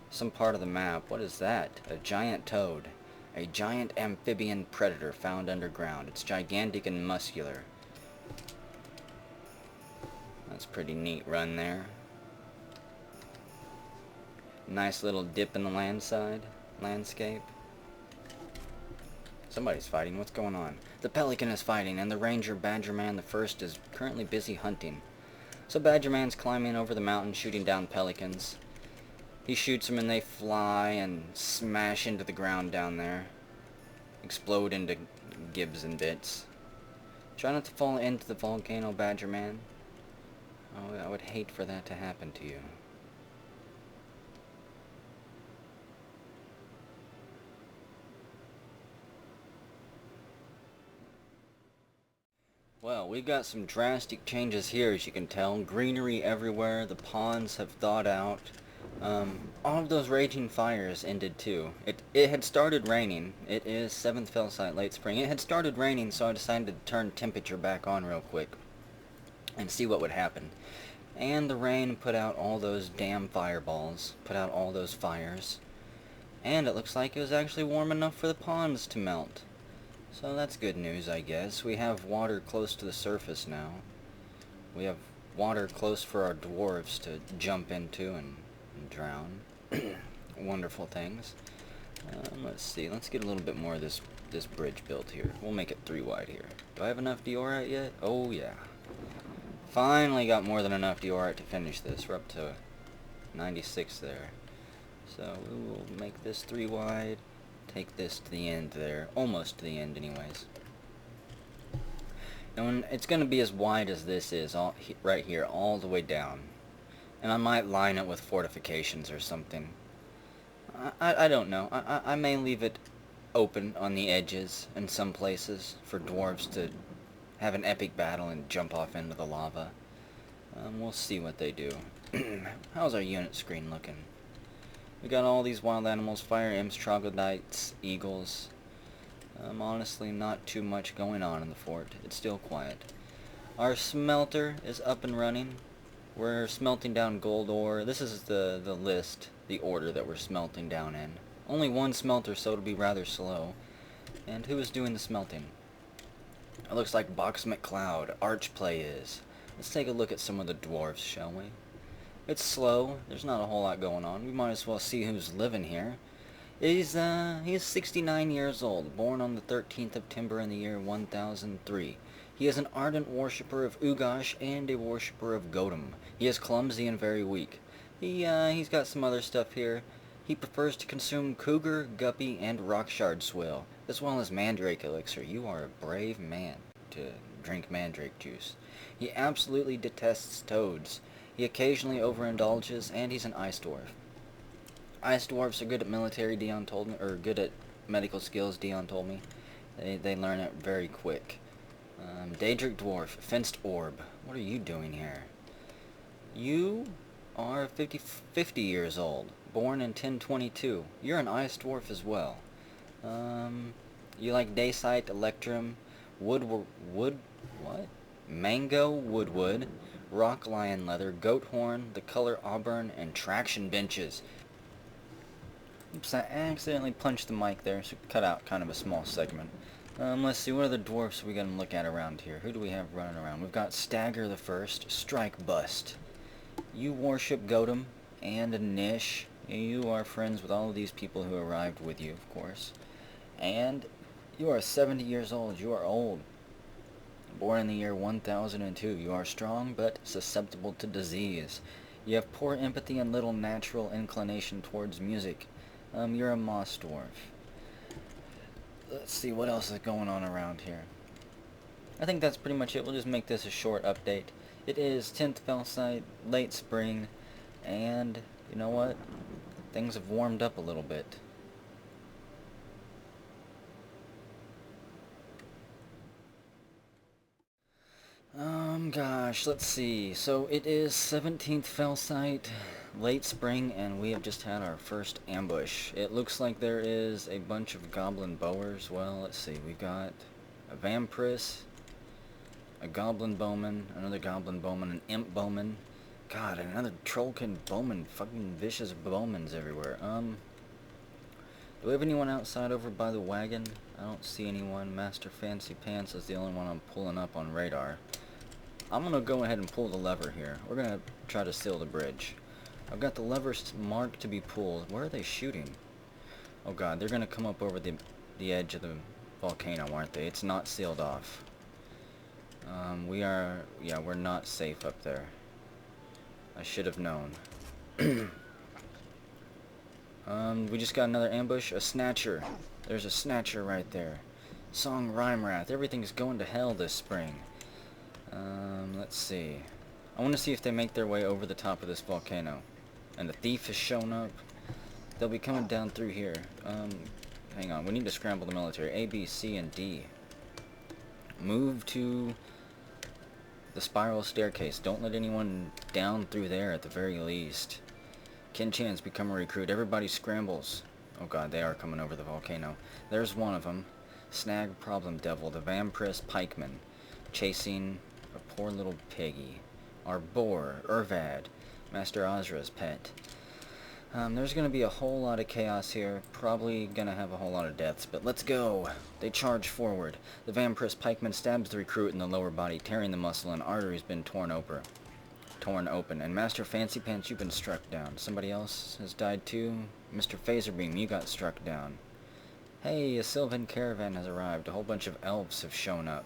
some part of the map. What is that? A giant toad. A giant amphibian predator found underground. It's gigantic and muscular. That's a pretty neat run there. Nice little dip in the landscape. Somebody's fighting. What's going on? The pelican is fighting, and the ranger Badgerman the First is currently busy hunting. So Badgerman's climbing over the mountain, shooting down pelicans. He shoots them, and they fly and smash into the ground down there. Explode into gibs and bits. Try not to fall into the volcano, Badgerman. Oh, I would hate for that to happen to you. Well, we've got some drastic changes here, as you can tell. Greenery everywhere. The ponds have thawed out. All of those raging fires ended too. It had started raining. It is 7th Fell Site, late spring. It had started raining, so I decided to turn temperature back on real quick and see what would happen. And the rain put out all those damn fireballs, put out all those fires. And it looks like it was actually warm enough for the ponds to melt. So that's good news, I guess. We have water close to the surface now. We have water close for our dwarves to jump into and drown. Wonderful things. Let's see. Let's get a little bit more of this bridge built here. We'll make it 3 wide here. Do I have enough diorite yet? Oh, yeah. Finally got more than enough diorite to finish this. We're up to 96 there. So we will make this 3 wide. Take this to the end there. Almost to the end anyways. And it's going to be as wide as this is, right here, all the way down. And I might line it with fortifications or something. I don't know. I may leave it open on the edges in some places for dwarves to have an epic battle and jump off into the lava. We'll see what they do. How's our unit screen looking? We got all these wild animals, fire imps, troglodytes, eagles. Honestly, not too much going on in the fort. It's still quiet. Our smelter is up and running. We're smelting down gold ore. This is the list, the order that we're smelting down in. Only 1 smelter, so it'll be rather slow. And who is doing the smelting? It looks like Box McCloud. Archplay is. Let's take a look at some of the dwarves, shall we? It's slow. There's not a whole lot going on. We might as well see who's living here. He's 69 years old, born on the 13th of Timber in the year 1003. He is an ardent worshipper of Ugash and a worshipper of Godum. He is clumsy and very weak. He's got some other stuff here. He prefers to consume cougar, guppy, and rockshard swill, as well as mandrake elixir. You are a brave man to drink mandrake juice. He absolutely detests toads. He occasionally overindulges, and he's an ice dwarf. Ice dwarfs are good at military, Dion told me, or good at medical skills, Dion told me. They learn it very quick. Daedric dwarf, fenced orb. What are you doing here? You are 50 years old, born in 1022. You're an ice dwarf as well. You like dacite, electrum, what? Mango, woodwood, rock lion leather, goat horn, the color auburn, and traction benches. Oops, I accidentally punched the mic there, so cut out kind of a small segment. Let's see, what other dwarfs are we going to look at around here? Who do we have running around? We've got Stagger the First, Strike Bust. You worship Godum and Nish. You are friends with all of these people who arrived with you, of course. And you are 70 years old. You are old. Born in the year 1002. You are strong, but susceptible to disease. You have poor empathy and little natural inclination towards music. You're a moss dwarf. Let's see what else is going on around here. I think that's pretty much it. We'll just make this a short update. It is 10th Fell Site, late spring, and you know what? Things have warmed up a little bit. Gosh, let's see. So it is 17th Fell Site, late spring, and we have just had our first ambush. It looks like there is a bunch of goblin bowers. Well, let's see. We've got a vampiress, a goblin bowman, another goblin bowman, an imp bowman. God, another trollkin bowman. Fucking vicious bowmans everywhere. Do we have anyone outside over by the wagon? I don't see anyone. Master Fancy Pants is the only one I'm pulling up on radar. I'm gonna go ahead and pull the lever here. We're gonna try to seal the bridge. I've got the levers marked to be pulled. Where are they shooting? Oh god, they're gonna come up over the edge of the volcano, aren't they? It's not sealed off. We're not safe up there. I should have known. We just got another ambush. A snatcher. There's a snatcher right there. Song Rhymewrath. Everything's going to hell this spring. Let's see. I want to see if they make their way over the top of this volcano. And the thief has shown up. They'll be coming down through here. Hang on. We need to scramble the military. A, B, C, and D. Move to the spiral staircase. Don't let anyone down through there at the very least. Kin Chan's become a recruit. Everybody scrambles. Oh god, they are coming over the volcano. There's one of them. Snag Problem Devil, the Vampirist Pikeman, chasing a poor little piggy. Our boar, Urvad, Master Azra's pet. There's gonna be a whole lot of chaos here. Probably gonna have a whole lot of deaths, but let's go! They charge forward. The Vampirist Pikeman stabs the recruit in the lower body, tearing the muscle, and artery's been torn open. And Master Fancy Pants, you've been struck down. Somebody else has died too? Mr. Phaserbeam, you got struck down. Hey, a Sylvan caravan has arrived. A whole bunch of elves have shown up.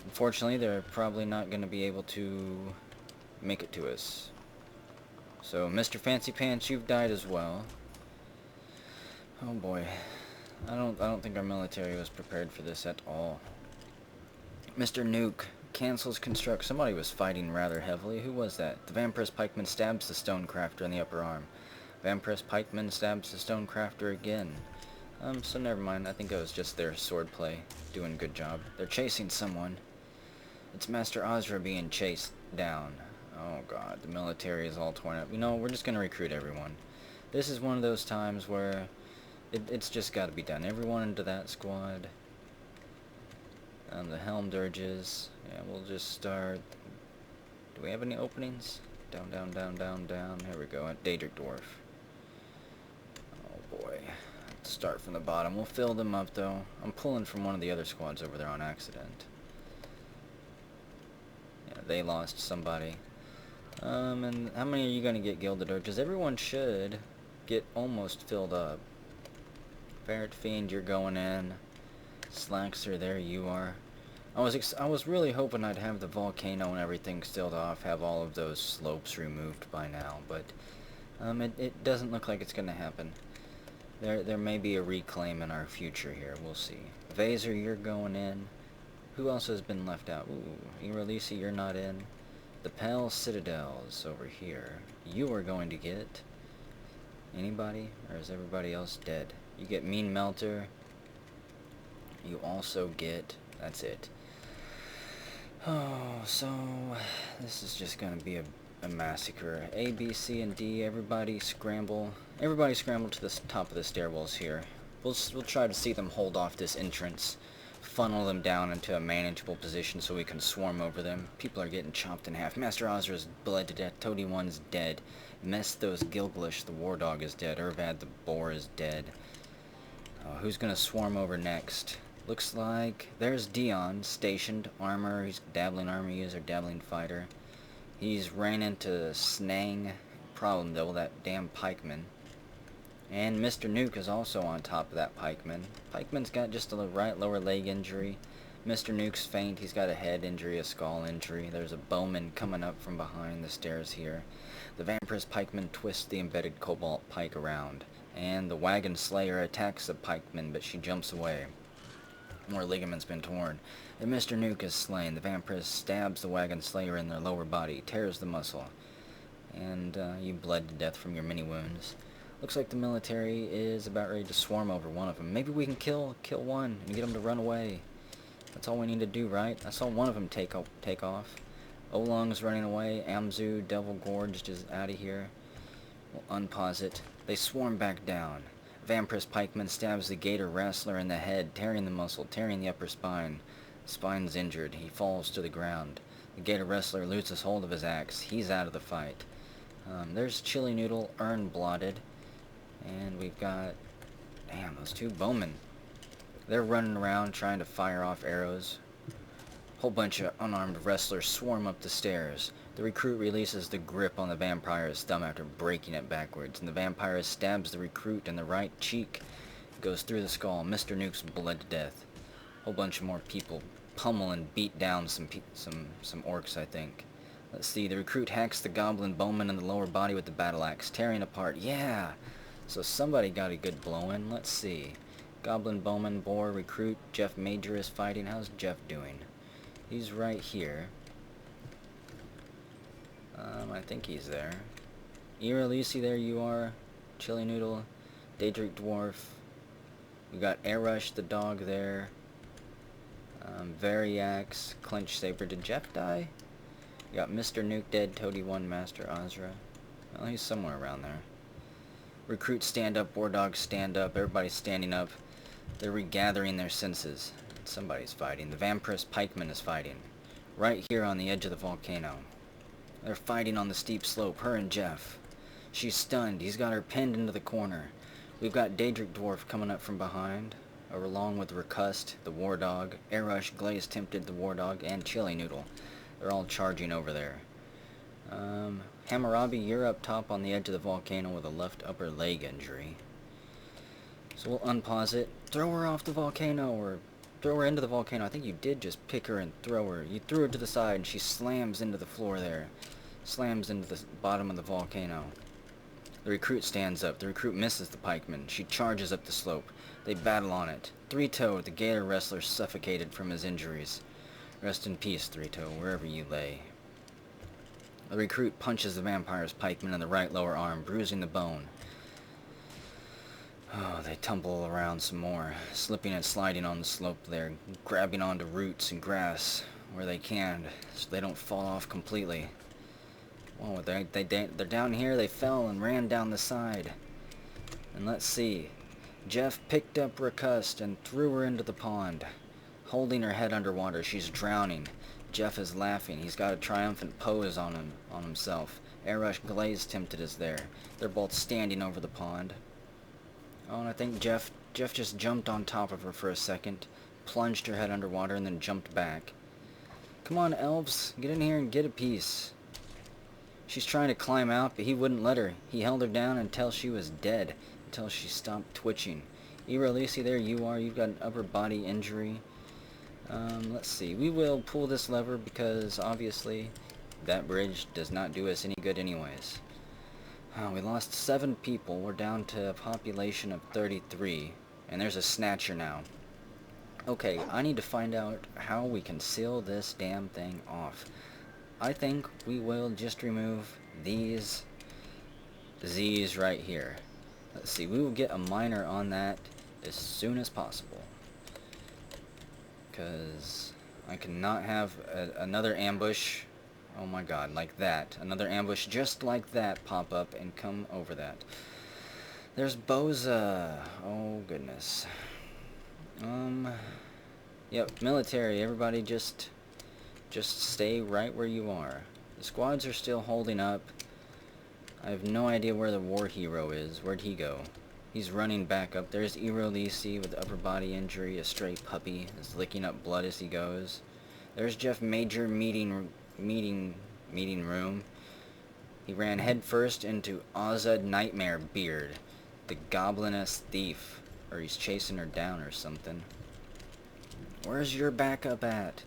Unfortunately, they're probably not going to be able to make it to us. So, Mr. Fancy Pants, you've died as well. Oh boy. I don't think our military was prepared for this at all. Mr. Nuke cancels construct. Somebody was fighting rather heavily. Who was that? The Vampirist Pikeman stabs the Stonecrafter in the upper arm. Vampirist Pikeman stabs the Stonecrafter again. So never mind. I think it was just their swordplay doing a good job. They're chasing someone. It's Master Azra being chased down. Oh god, the military is all torn up. You know, we're just gonna recruit everyone. This is one of those times where it's just gotta be done. Everyone into that squad. The Helm Dirges. Yeah, we'll just start. Do we have any openings? Down, down, down, down, down. Here we go, at Daedric Dwarf. Oh boy. Let's start from the bottom. We'll fill them up though. I'm pulling from one of the other squads over there on accident. Yeah, they lost somebody. And how many are you gonna get, Gilded Urges? Everyone should get almost filled up. Ferret Fiend, you're going in. Slaxer, there you are. I was really hoping I'd have the volcano and everything sealed off, have all of those slopes removed by now, but it doesn't look like it's gonna happen. There may be a reclaim in our future here. We'll see. Vaser, you're going in. Who else has been left out? Ooh, Irelisi, you're not in. The Pale Citadels over here. You are going to get anybody, or is everybody else dead? You get Mean Melter. You also get, that's it. Oh, so this is just gonna be a massacre. A, B, C, and D. Everybody scramble. Everybody scramble to the top of the stairwells here. We'll try to see them hold off this entrance. Funnel them down into a manageable position so we can swarm over them. People are getting chopped in half. Master Azra's bled to death. Toady 1's dead. Mesthos Gilglish, the war dog, is dead. Urvad, the boar, is dead. Who's gonna swarm over next? Looks like there's Dion, stationed, armor. He's dabbling armor user, dabbling fighter. He's ran into Snang Problem Devil, that damn pikeman. And Mr. Nuke is also on top of that pikeman. Pikeman's got just a right lower leg injury. Mr. Nuke's faint. He's got a head injury, a skull injury. There's a bowman coming up from behind the stairs here. The Vampirist Pikeman twists the embedded Cobalt Pike around. And the Wagon Slayer attacks the pikeman, but she jumps away. More ligaments been torn. And Mr. Nuke is slain. The Vampirist stabs the Wagon Slayer in their lower body, tears the muscle. And you bled to death from your many wounds. Looks like the military is about ready to swarm over one of them. Maybe we can kill one and get them to run away. That's all we need to do, right? I saw one of them take off. Olong's running away. Amzu, Devil Gorged, is out of here. We'll unpause it. They swarm back down. Vampirist Pikeman stabs the Gator Wrestler in the head, tearing the muscle, tearing the upper spine. Spine's injured. He falls to the ground. The Gator Wrestler loses hold of his axe. He's out of the fight. There's Chili Noodle, Urn Blotted. And we've got... Damn, those two bowmen. They're running around trying to fire off arrows. Whole bunch of unarmed wrestlers swarm up the stairs. The recruit releases the grip on the vampire's thumb after breaking it backwards, and the vampire stabs the recruit in the right cheek. It goes through the skull. Mr. Nuke's bled to death. Whole bunch of more people pummel and beat down some orcs, I think. Let's see, the recruit hacks the goblin bowman in the lower body with the battle axe, tearing apart. Yeah! So somebody got a good blow in. Let's see. Goblin bowman, boar, recruit, Jeff Major is fighting. How's Jeff doing? He's right here. I think he's there. Irelisi, there you are. Chili Noodle, Daedric Dwarf. We got Airrush the dog there. Variax, Clench Saber. Did Jeff die? We got Mr. Nuke dead, Toady 1, Master Azra. Well, he's somewhere around there. Recruits stand up, war dogs stand up, everybody's standing up. They're regathering their senses. Somebody's fighting. The vampirist pikeman is fighting. Right here on the edge of the volcano. They're fighting on the steep slope, her and Jeff. She's stunned. He's got her pinned into the corner. We've got Daedric Dwarf coming up from behind, along with Rakust, the war dog, Arush, Glaze Tempted, the war dog, and Chili Noodle. They're all charging over there. Hammurabi, you're up top on the edge of the volcano with a left upper leg injury. So we'll unpause it. Throw her off the volcano, or throw her into the volcano. I think you did just pick her and throw her. You threw her to the side, and she slams into the floor there. Slams into the bottom of the volcano. The recruit stands up. The recruit misses the pikeman. She charges up the slope. They battle on it. Three-Toe, the gator wrestler, suffocated from his injuries. Rest in peace, Three-Toe, wherever you lay. The recruit punches the vampire's pikeman in the right lower arm, bruising the bone. Oh, they tumble around some more, slipping and sliding on the slope there, grabbing onto roots and grass where they can, so they don't fall off completely. Oh, they're down here. They fell and ran down the side. And let's see. Jeff picked up Rakust and threw her into the pond, holding her head underwater. She's drowning. Jeff is laughing. He's got a triumphant pose on himself. Arush Glaze Tempted is there. They're both standing over the pond. Oh, and I think Jeff just jumped on top of her for a second, plunged her head underwater, and then jumped back. Come on, elves. Get in here and get a piece. She's trying to climb out, but he wouldn't let her. He held her down until she was dead, until she stopped twitching. Irolisi, there you are. You've got an upper body injury. Let's see. We will pull this lever because, obviously, that bridge does not do us any good anyways. We lost 7 people. We're down to a population of 33. And there's a snatcher now. Okay, I need to find out how we can seal this damn thing off. I think we will just remove these Z's right here. Let's see, we will get a miner on that as soon as possible. Because I cannot have another ambush, oh my god, like that. Another ambush just like that pop up and come over that. There's Boza. Oh goodness. Yep, military, everybody just stay right where you are. The squads are still holding up. I have no idea where the war hero is. Where'd he go? He's running back up. There's Irolisi with upper body injury. A stray puppy is licking up blood as he goes. There's Jeff Major meeting room. He ran headfirst into Ozza Nightmare Beard, the gobliness thief. Or he's chasing her down or something. Where's your backup at?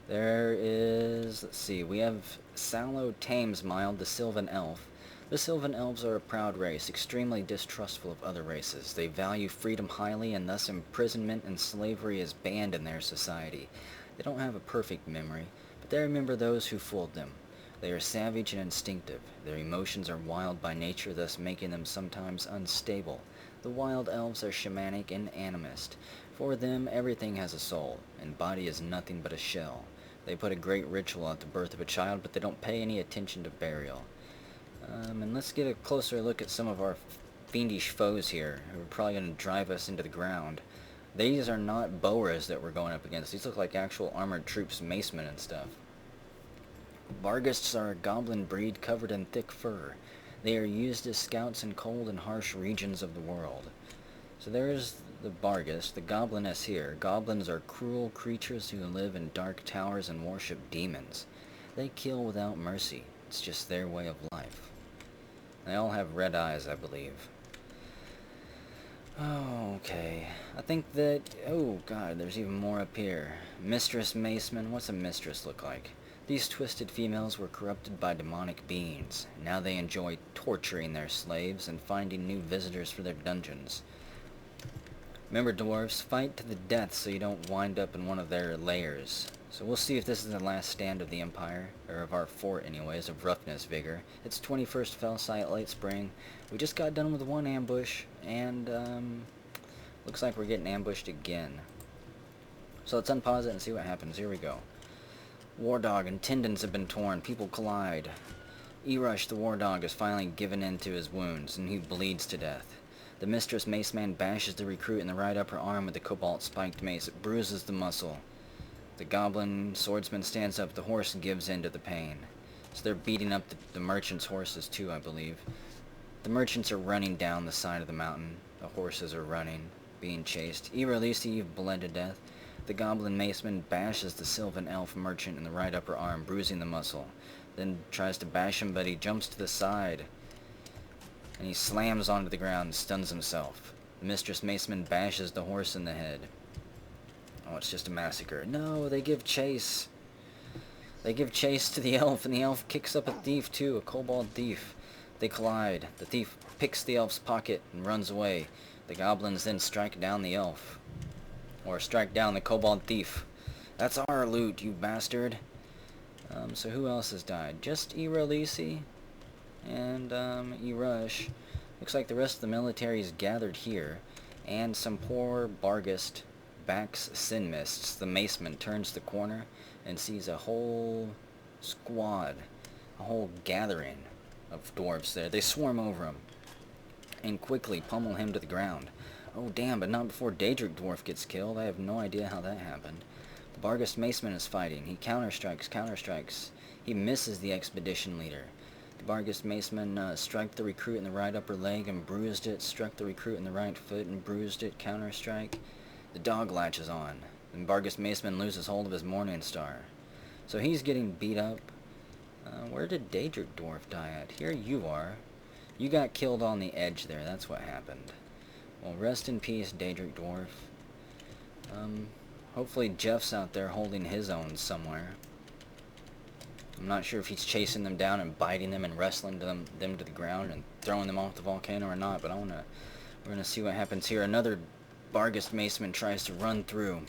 There is, let's see, we have Sallow Tames Mild, the Sylvan Elf. The Sylvan Elves are a proud race, extremely distrustful of other races. They value freedom highly, and thus imprisonment and slavery is banned in their society. They don't have a perfect memory, but they remember those who fooled them. They are savage and instinctive. Their emotions are wild by nature, thus making them sometimes unstable. The wild elves are shamanic and animist. For them, everything has a soul, and body is nothing but a shell. They put a great ritual at the birth of a child, but they don't pay any attention to burial. And let's get a closer look at some of our fiendish foes here, who are probably going to drive us into the ground. These are not boas that we're going up against. These look like actual armored troops, macemen and stuff. Vargists are a goblin breed covered in thick fur. They are used as scouts in cold and harsh regions of the world. So there's the Vargist, the gobliness here. Goblins are cruel creatures who live in dark towers and worship demons. They kill without mercy. It's just their way of life. They all have red eyes, I believe. Oh, okay. I think that... Oh, God, there's even more up here. Mistress Maceman. What's a mistress look like? These twisted females were corrupted by demonic beings. Now they enjoy torturing their slaves and finding new visitors for their dungeons. Remember, dwarves, fight to the death so you don't wind up in one of their lairs. So we'll see if this is the last stand of the Empire, or of our fort anyways, of Roughness Vigor. It's 21st Fell Site, late spring. We just got done with one ambush, and looks like we're getting ambushed again. So let's unpause it and see what happens. Here we go. War Dog and tendons have been torn. People collide. Erush, the war dog, has finally given in to his wounds, and he bleeds to death. The mistress mace man bashes the recruit in the right upper arm with the cobalt-spiked mace. It bruises the muscle. The goblin swordsman stands up. The horse gives in to the pain. So they're beating up the merchants' horses too, I believe. The merchants are running down the side of the mountain. The horses are running, being chased. Iralisi, you've bled to death. The goblin maceman bashes the sylvan elf merchant in the right upper arm, bruising the muscle. Then tries to bash him, but he jumps to the side. And he slams onto the ground and stuns himself. The mistress maceman bashes the horse in the head. Oh, it's just a massacre. No, they give chase. They give chase to the elf, and the elf kicks up a thief too, a kobold thief. They collide. The thief picks the elf's pocket and runs away. The goblins then strike down the elf. Or strike down the kobold thief. That's our loot, you bastard. So who else has died? Just Iralisi and Erush. Looks like the rest of the military is gathered here. And some poor Bargist backs Sin Mists. The maceman turns the corner and sees a whole squad, a whole gathering of dwarves there. They swarm over him and quickly pummel him to the ground. Oh damn, but not before Daedric Dwarf gets killed. I have no idea how that happened. The Bargist maceman is fighting. He counterstrikes. He misses the expedition leader. The Bargist maceman struck the recruit in the right upper leg and bruised it, struck the recruit in the right foot and bruised it, counterstrike. The dog latches on. The Bargist maceman loses hold of his morning star. So he's getting beat up. Where did Daedric Dwarf die at? Here you are. You got killed on the edge there. That's what happened. Well, rest in peace, Daedric Dwarf. Hopefully Jeff's out there holding his own somewhere. I'm not sure if he's chasing them down and biting them and wrestling them to the ground and throwing them off the volcano or not, but we're gonna see what happens here. Another Bargist maceman tries to run through,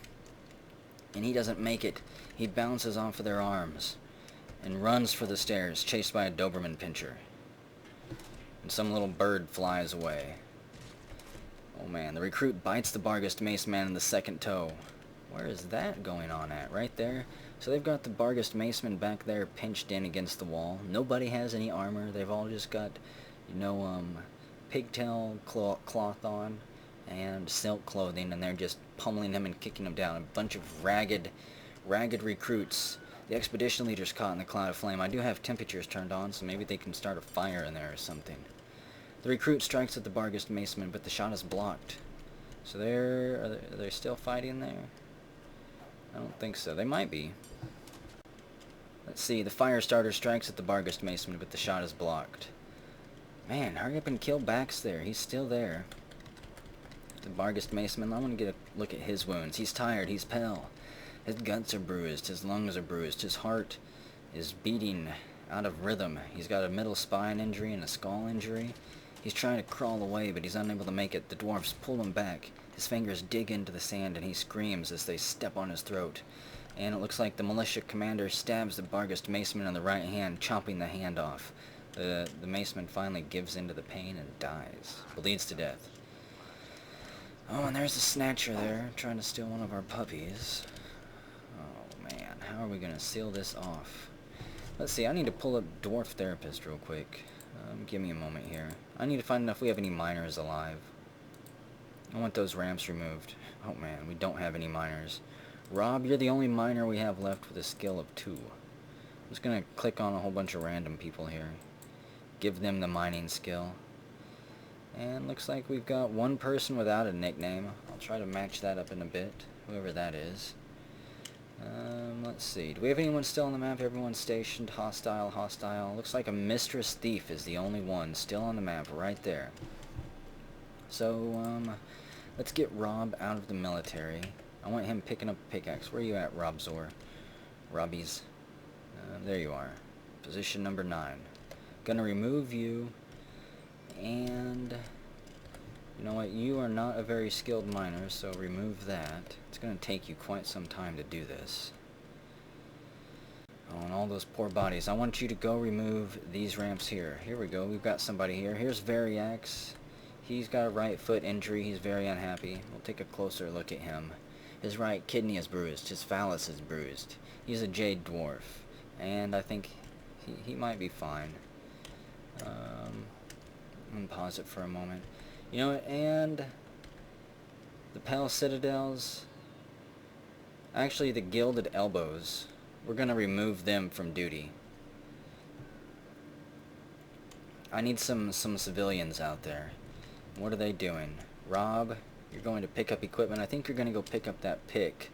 and he doesn't make it. He bounces off of their arms and runs for the stairs, chased by a Doberman Pinscher. And some little bird flies away. Oh man, the recruit bites the Bargist maceman in the second toe. Where is that going on at? Right there? So they've got the Bargist maceman back there pinched in against the wall. Nobody has any armor. They've all just got, pigtail cloth on and silk clothing, and they're just pummeling him and kicking him down. A bunch of ragged recruits. The expedition leader's caught in the cloud of flame. I do have temperatures turned on, so maybe they can start a fire in there or something. The recruit strikes at the Bargist maceman, but the shot is blocked. So are they still fighting there? I don't think so. They might be. Let's see. The fire starter strikes at the Bargist maceman, but the shot is blocked. Man, hurry up and kill Bax there. He's still there. The Bargist maceman, I want to get a look at his wounds. He's tired. He's pale. His guts are bruised. His lungs are bruised. His heart is beating out of rhythm. He's got a middle spine injury and a skull injury. He's trying to crawl away, but he's unable to make it. The dwarves pull him back. His fingers dig into the sand, and he screams as they step on his throat. And it looks like the militia commander stabs the Bargist maceman in the right hand, chopping the hand off. The maceman finally gives in to the pain and dies. Bleeds to death. Oh, and there's the Snatcher there, trying to steal one of our puppies. Oh, man. How are we going to seal this off? Let's see. I need to pull up Dwarf Therapist real quick. Give me a moment here. I need to find out if we have any miners alive. I want those ramps removed. Oh, man. We don't have any miners. Rob, you're the only miner we have left with a skill of 2. I'm just going to click on a whole bunch of random people here. Give them the mining skill. And looks like we've got one person without a nickname. I'll try to match that up in a bit, whoever that is. Let's see. Do we have anyone still on the map? Everyone's stationed. Hostile. Looks like a Mistress Thief is the only one still on the map right there. So, let's get Rob out of the military. I want him picking up a pickaxe. Where are you at, Rob Zor? Robbies. There you are. Position number 9. Gonna remove you. And you know what? You are not a very skilled miner, so remove that. It's gonna take you quite some time to do this. Oh, and all those poor bodies. I want you to go remove these ramps here. Here we go. We've got somebody here. Here's Variax. He's got a right foot injury. He's very unhappy. We'll take a closer look at him. His right kidney is bruised. His phallus is bruised. He's a Jade Dwarf. And I think he might be fine. And pause it for a moment. You know, and the Pale Citadels, actually the Gilded Elbows, we're going to remove them from duty. I need some civilians out there. What are they doing? Rob, you're going to pick up equipment. I think you're going to go pick up that pick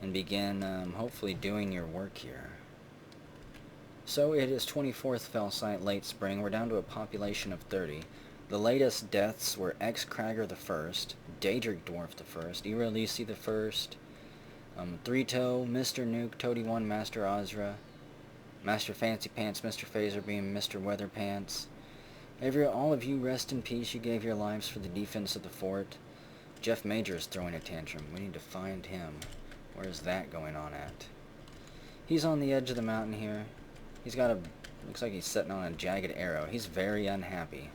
and begin hopefully doing your work here. So it is 24th Felsite, late spring. We're down to a population of 30. The latest deaths were X-Cragger the First, Daedric Dwarf the First, Iralisi the First, Three Toe, Mr. Nuke, Toady One, Master Ozra, Master Fancy Pants, Mr. Phaserbeam, Mr. Weather Pants. All of you rest in peace. You gave your lives for the defense of the fort. Jeff Major is throwing a tantrum. We need to find him. Where is that going on at? He's on the edge of the mountain here. He's got looks like he's sitting on a jagged arrow. He's very unhappy.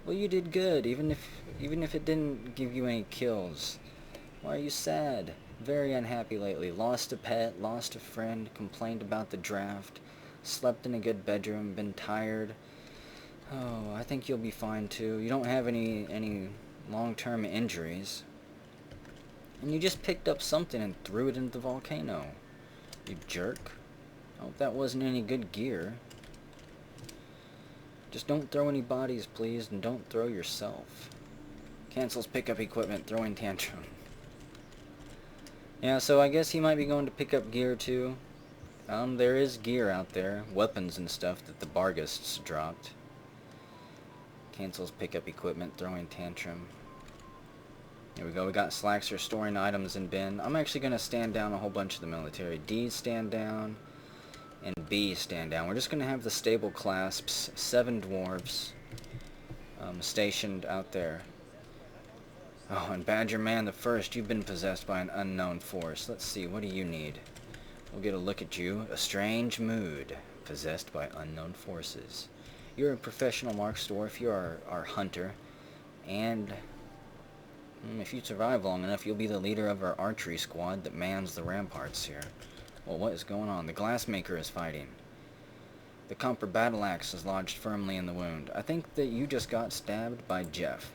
Well, you did good, even if it didn't give you any kills. Why are you sad? Very unhappy lately. Lost a pet, lost a friend, complained about the draft, slept in a good bedroom, been tired. Oh, I think you'll be fine too. You don't have any long-term injuries. And you just picked up something and threw it into the volcano. You jerk. I hope that wasn't any good gear. Just don't throw any bodies, please, and don't throw yourself. Cancels pickup equipment, throwing tantrum. Yeah, so I guess he might be going to pick up gear too. There is gear out there, weapons and stuff that the Bargists dropped. Cancels pickup equipment, throwing tantrum. Here we go, we got Slaxer storing items in bin. I'm actually going to stand down a whole bunch of the military. D stand down, and B stand down. We're just going to have the stable clasps, 7 dwarves, stationed out there. Oh, and Badger Man the First, you've been possessed by an unknown force. Let's see, what do you need? We'll get a look at you. A strange mood, possessed by unknown forces. You're a professional Marks Dwarf, you are our hunter, and if you survive long enough, you'll be the leader of our archery squad that mans the ramparts here. Well, what is going on? The Glassmaker is fighting. The Copper Battle Axe is lodged firmly in the wound. I think that you just got stabbed by Jeff.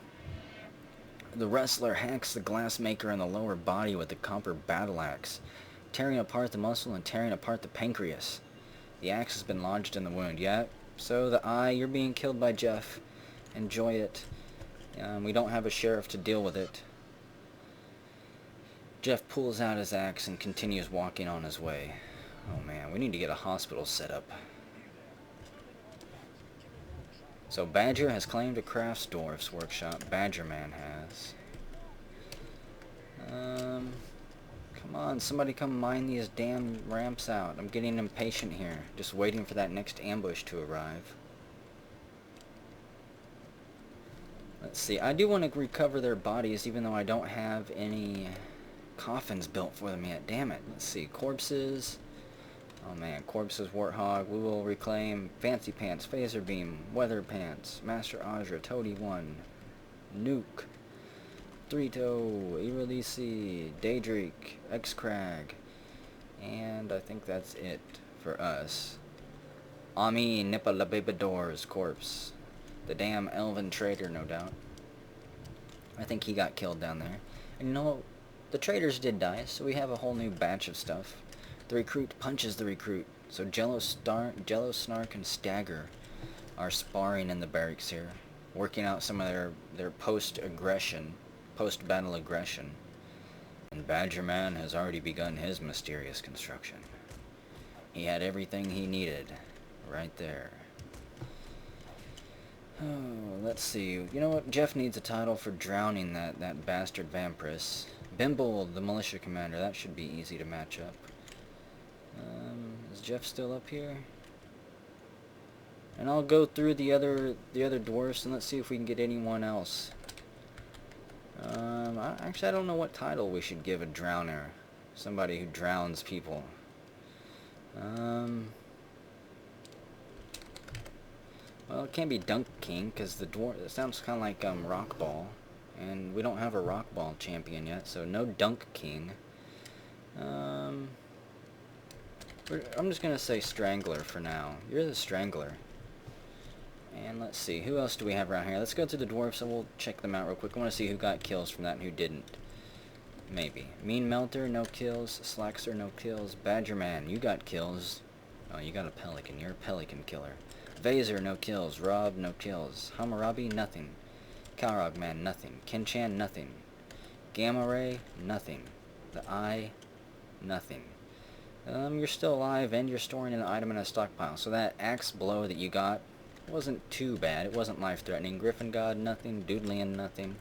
The wrestler hacks the Glassmaker in the lower body with the Copper Battle Axe, tearing apart the muscle and tearing apart the pancreas. The axe has been lodged in the wound. Yeah, so the eye, you're being killed by Jeff. Enjoy it. We don't have a sheriff to deal with it. Jeff pulls out his axe and continues walking on his way. Oh man, we need to get a hospital set up. So Badger has claimed a Crafts Dwarf's workshop. Badger Man has. Come on, somebody come mine these damn ramps out. I'm getting impatient here. Just waiting for that next ambush to arrive. Let's see, I do want to recover their bodies even though I don't have any coffins built for them yet. Damn it. Let's see, corpses. Oh man, corpses, Warthog. We will reclaim Fancy Pants, Phaserbeam, Weather Pants, Master Ozra, Toady One, Nuke, Three Toe, Iralisi, Daedric, X-Crag, and I think that's it for us. Ami Nipalabibador's corpse. The damn elven traitor, no doubt. I think he got killed down there. And you know, the traitors did die, so we have a whole new batch of stuff. The recruit punches the recruit. So Jello Snark and Stagger are sparring in the barracks here, working out some of their post-battle aggression. And Badger Man has already begun his mysterious construction. He had everything he needed right there. Oh, let's see. You know what? Jeff needs a title for drowning that bastard Vampirus. Bimble, the militia commander. That should be easy to match up. Is Jeff still up here? And I'll go through the other dwarfs and let's see if we can get anyone else. Actually, I don't know what title we should give a drowner. Somebody who drowns people. Well, it can't be Dunk King, because the dwarf, it sounds kind of like Rock Ball. And we don't have a Rock Ball champion yet, so no Dunk King. I'm just gonna say Strangler for now. You're the Strangler. And let's see, who else do we have around here? Let's go to the Dwarfs and we'll check them out real quick. I want to see who got kills from that and who didn't. Maybe. Mean Melter, no kills. Slackster, no kills. Badger Man, you got kills. Oh, you got a Pelican. You're a Pelican killer. Vaser, no kills. Rob, no kills. Hammurabi, nothing. Kalrog Man, nothing. Kenchan, nothing. Gamma Ray, nothing. The Eye, nothing. You're still alive and you're storing an item in a stockpile. So that axe blow that you got wasn't too bad. It wasn't life-threatening. Griffin God, nothing. Doodlian, nothing.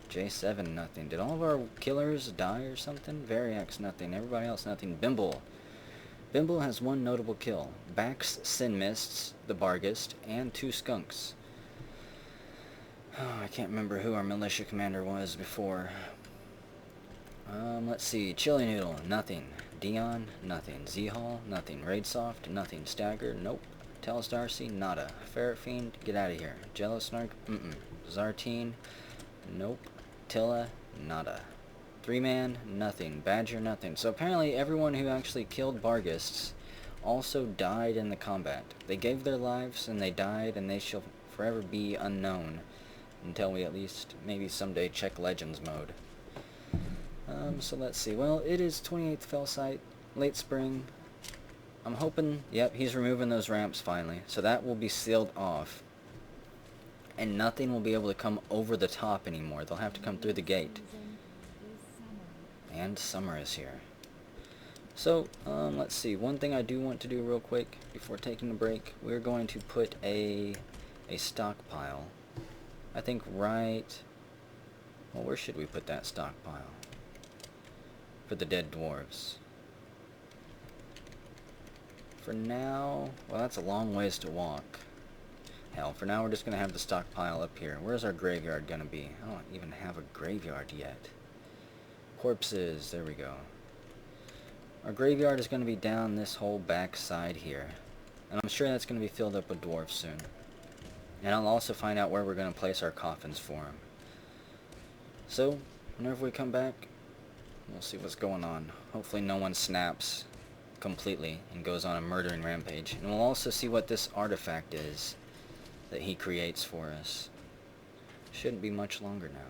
J7, nothing. Did all of our killers die or something? Variax, nothing. Everybody else, nothing. Bimble. Bimble has one notable kill. Bax, Sin Mists, the Bargist, and 2 skunks. Oh, I can't remember who our militia commander was before. Let's see. Chili Noodle, nothing. Dion, nothing. Z-Hall, nothing. Raidsoft, nothing. Stagger, nope. Tells Darcy, nada. Ferret Fiend, get out of here. Jello Snark, Zartine, nope. Tilla, nada. 3-man, nothing. Badger, nothing. So apparently everyone who actually killed Bargists also died in the combat. They gave their lives and they died, and they shall forever be unknown until we at least maybe someday check Legends mode. So let's see. Well, it is 28th Fell Site, late spring. I'm hoping, yep, he's removing those ramps finally. So that will be sealed off. And nothing will be able to come over the top anymore. They'll have to come through the gate. And summer is here. So, let's see. One thing I do want to do real quick before taking a break, we're going to put a stockpile. I think right... Well, where should we put that stockpile? For the dead dwarves. For now... Well, that's a long ways to walk. Hell, for now we're just going to have the stockpile up here. Where's our graveyard going to be? I don't even have a graveyard yet. Corpses, there we go. Our graveyard is going to be down this whole back side here. And I'm sure that's going to be filled up with dwarfs soon. And I'll also find out where we're going to place our coffins for them. So, whenever we come back, we'll see what's going on. Hopefully no one snaps completely and goes on a murdering rampage. And we'll also see what this artifact is that he creates for us. Shouldn't be much longer now.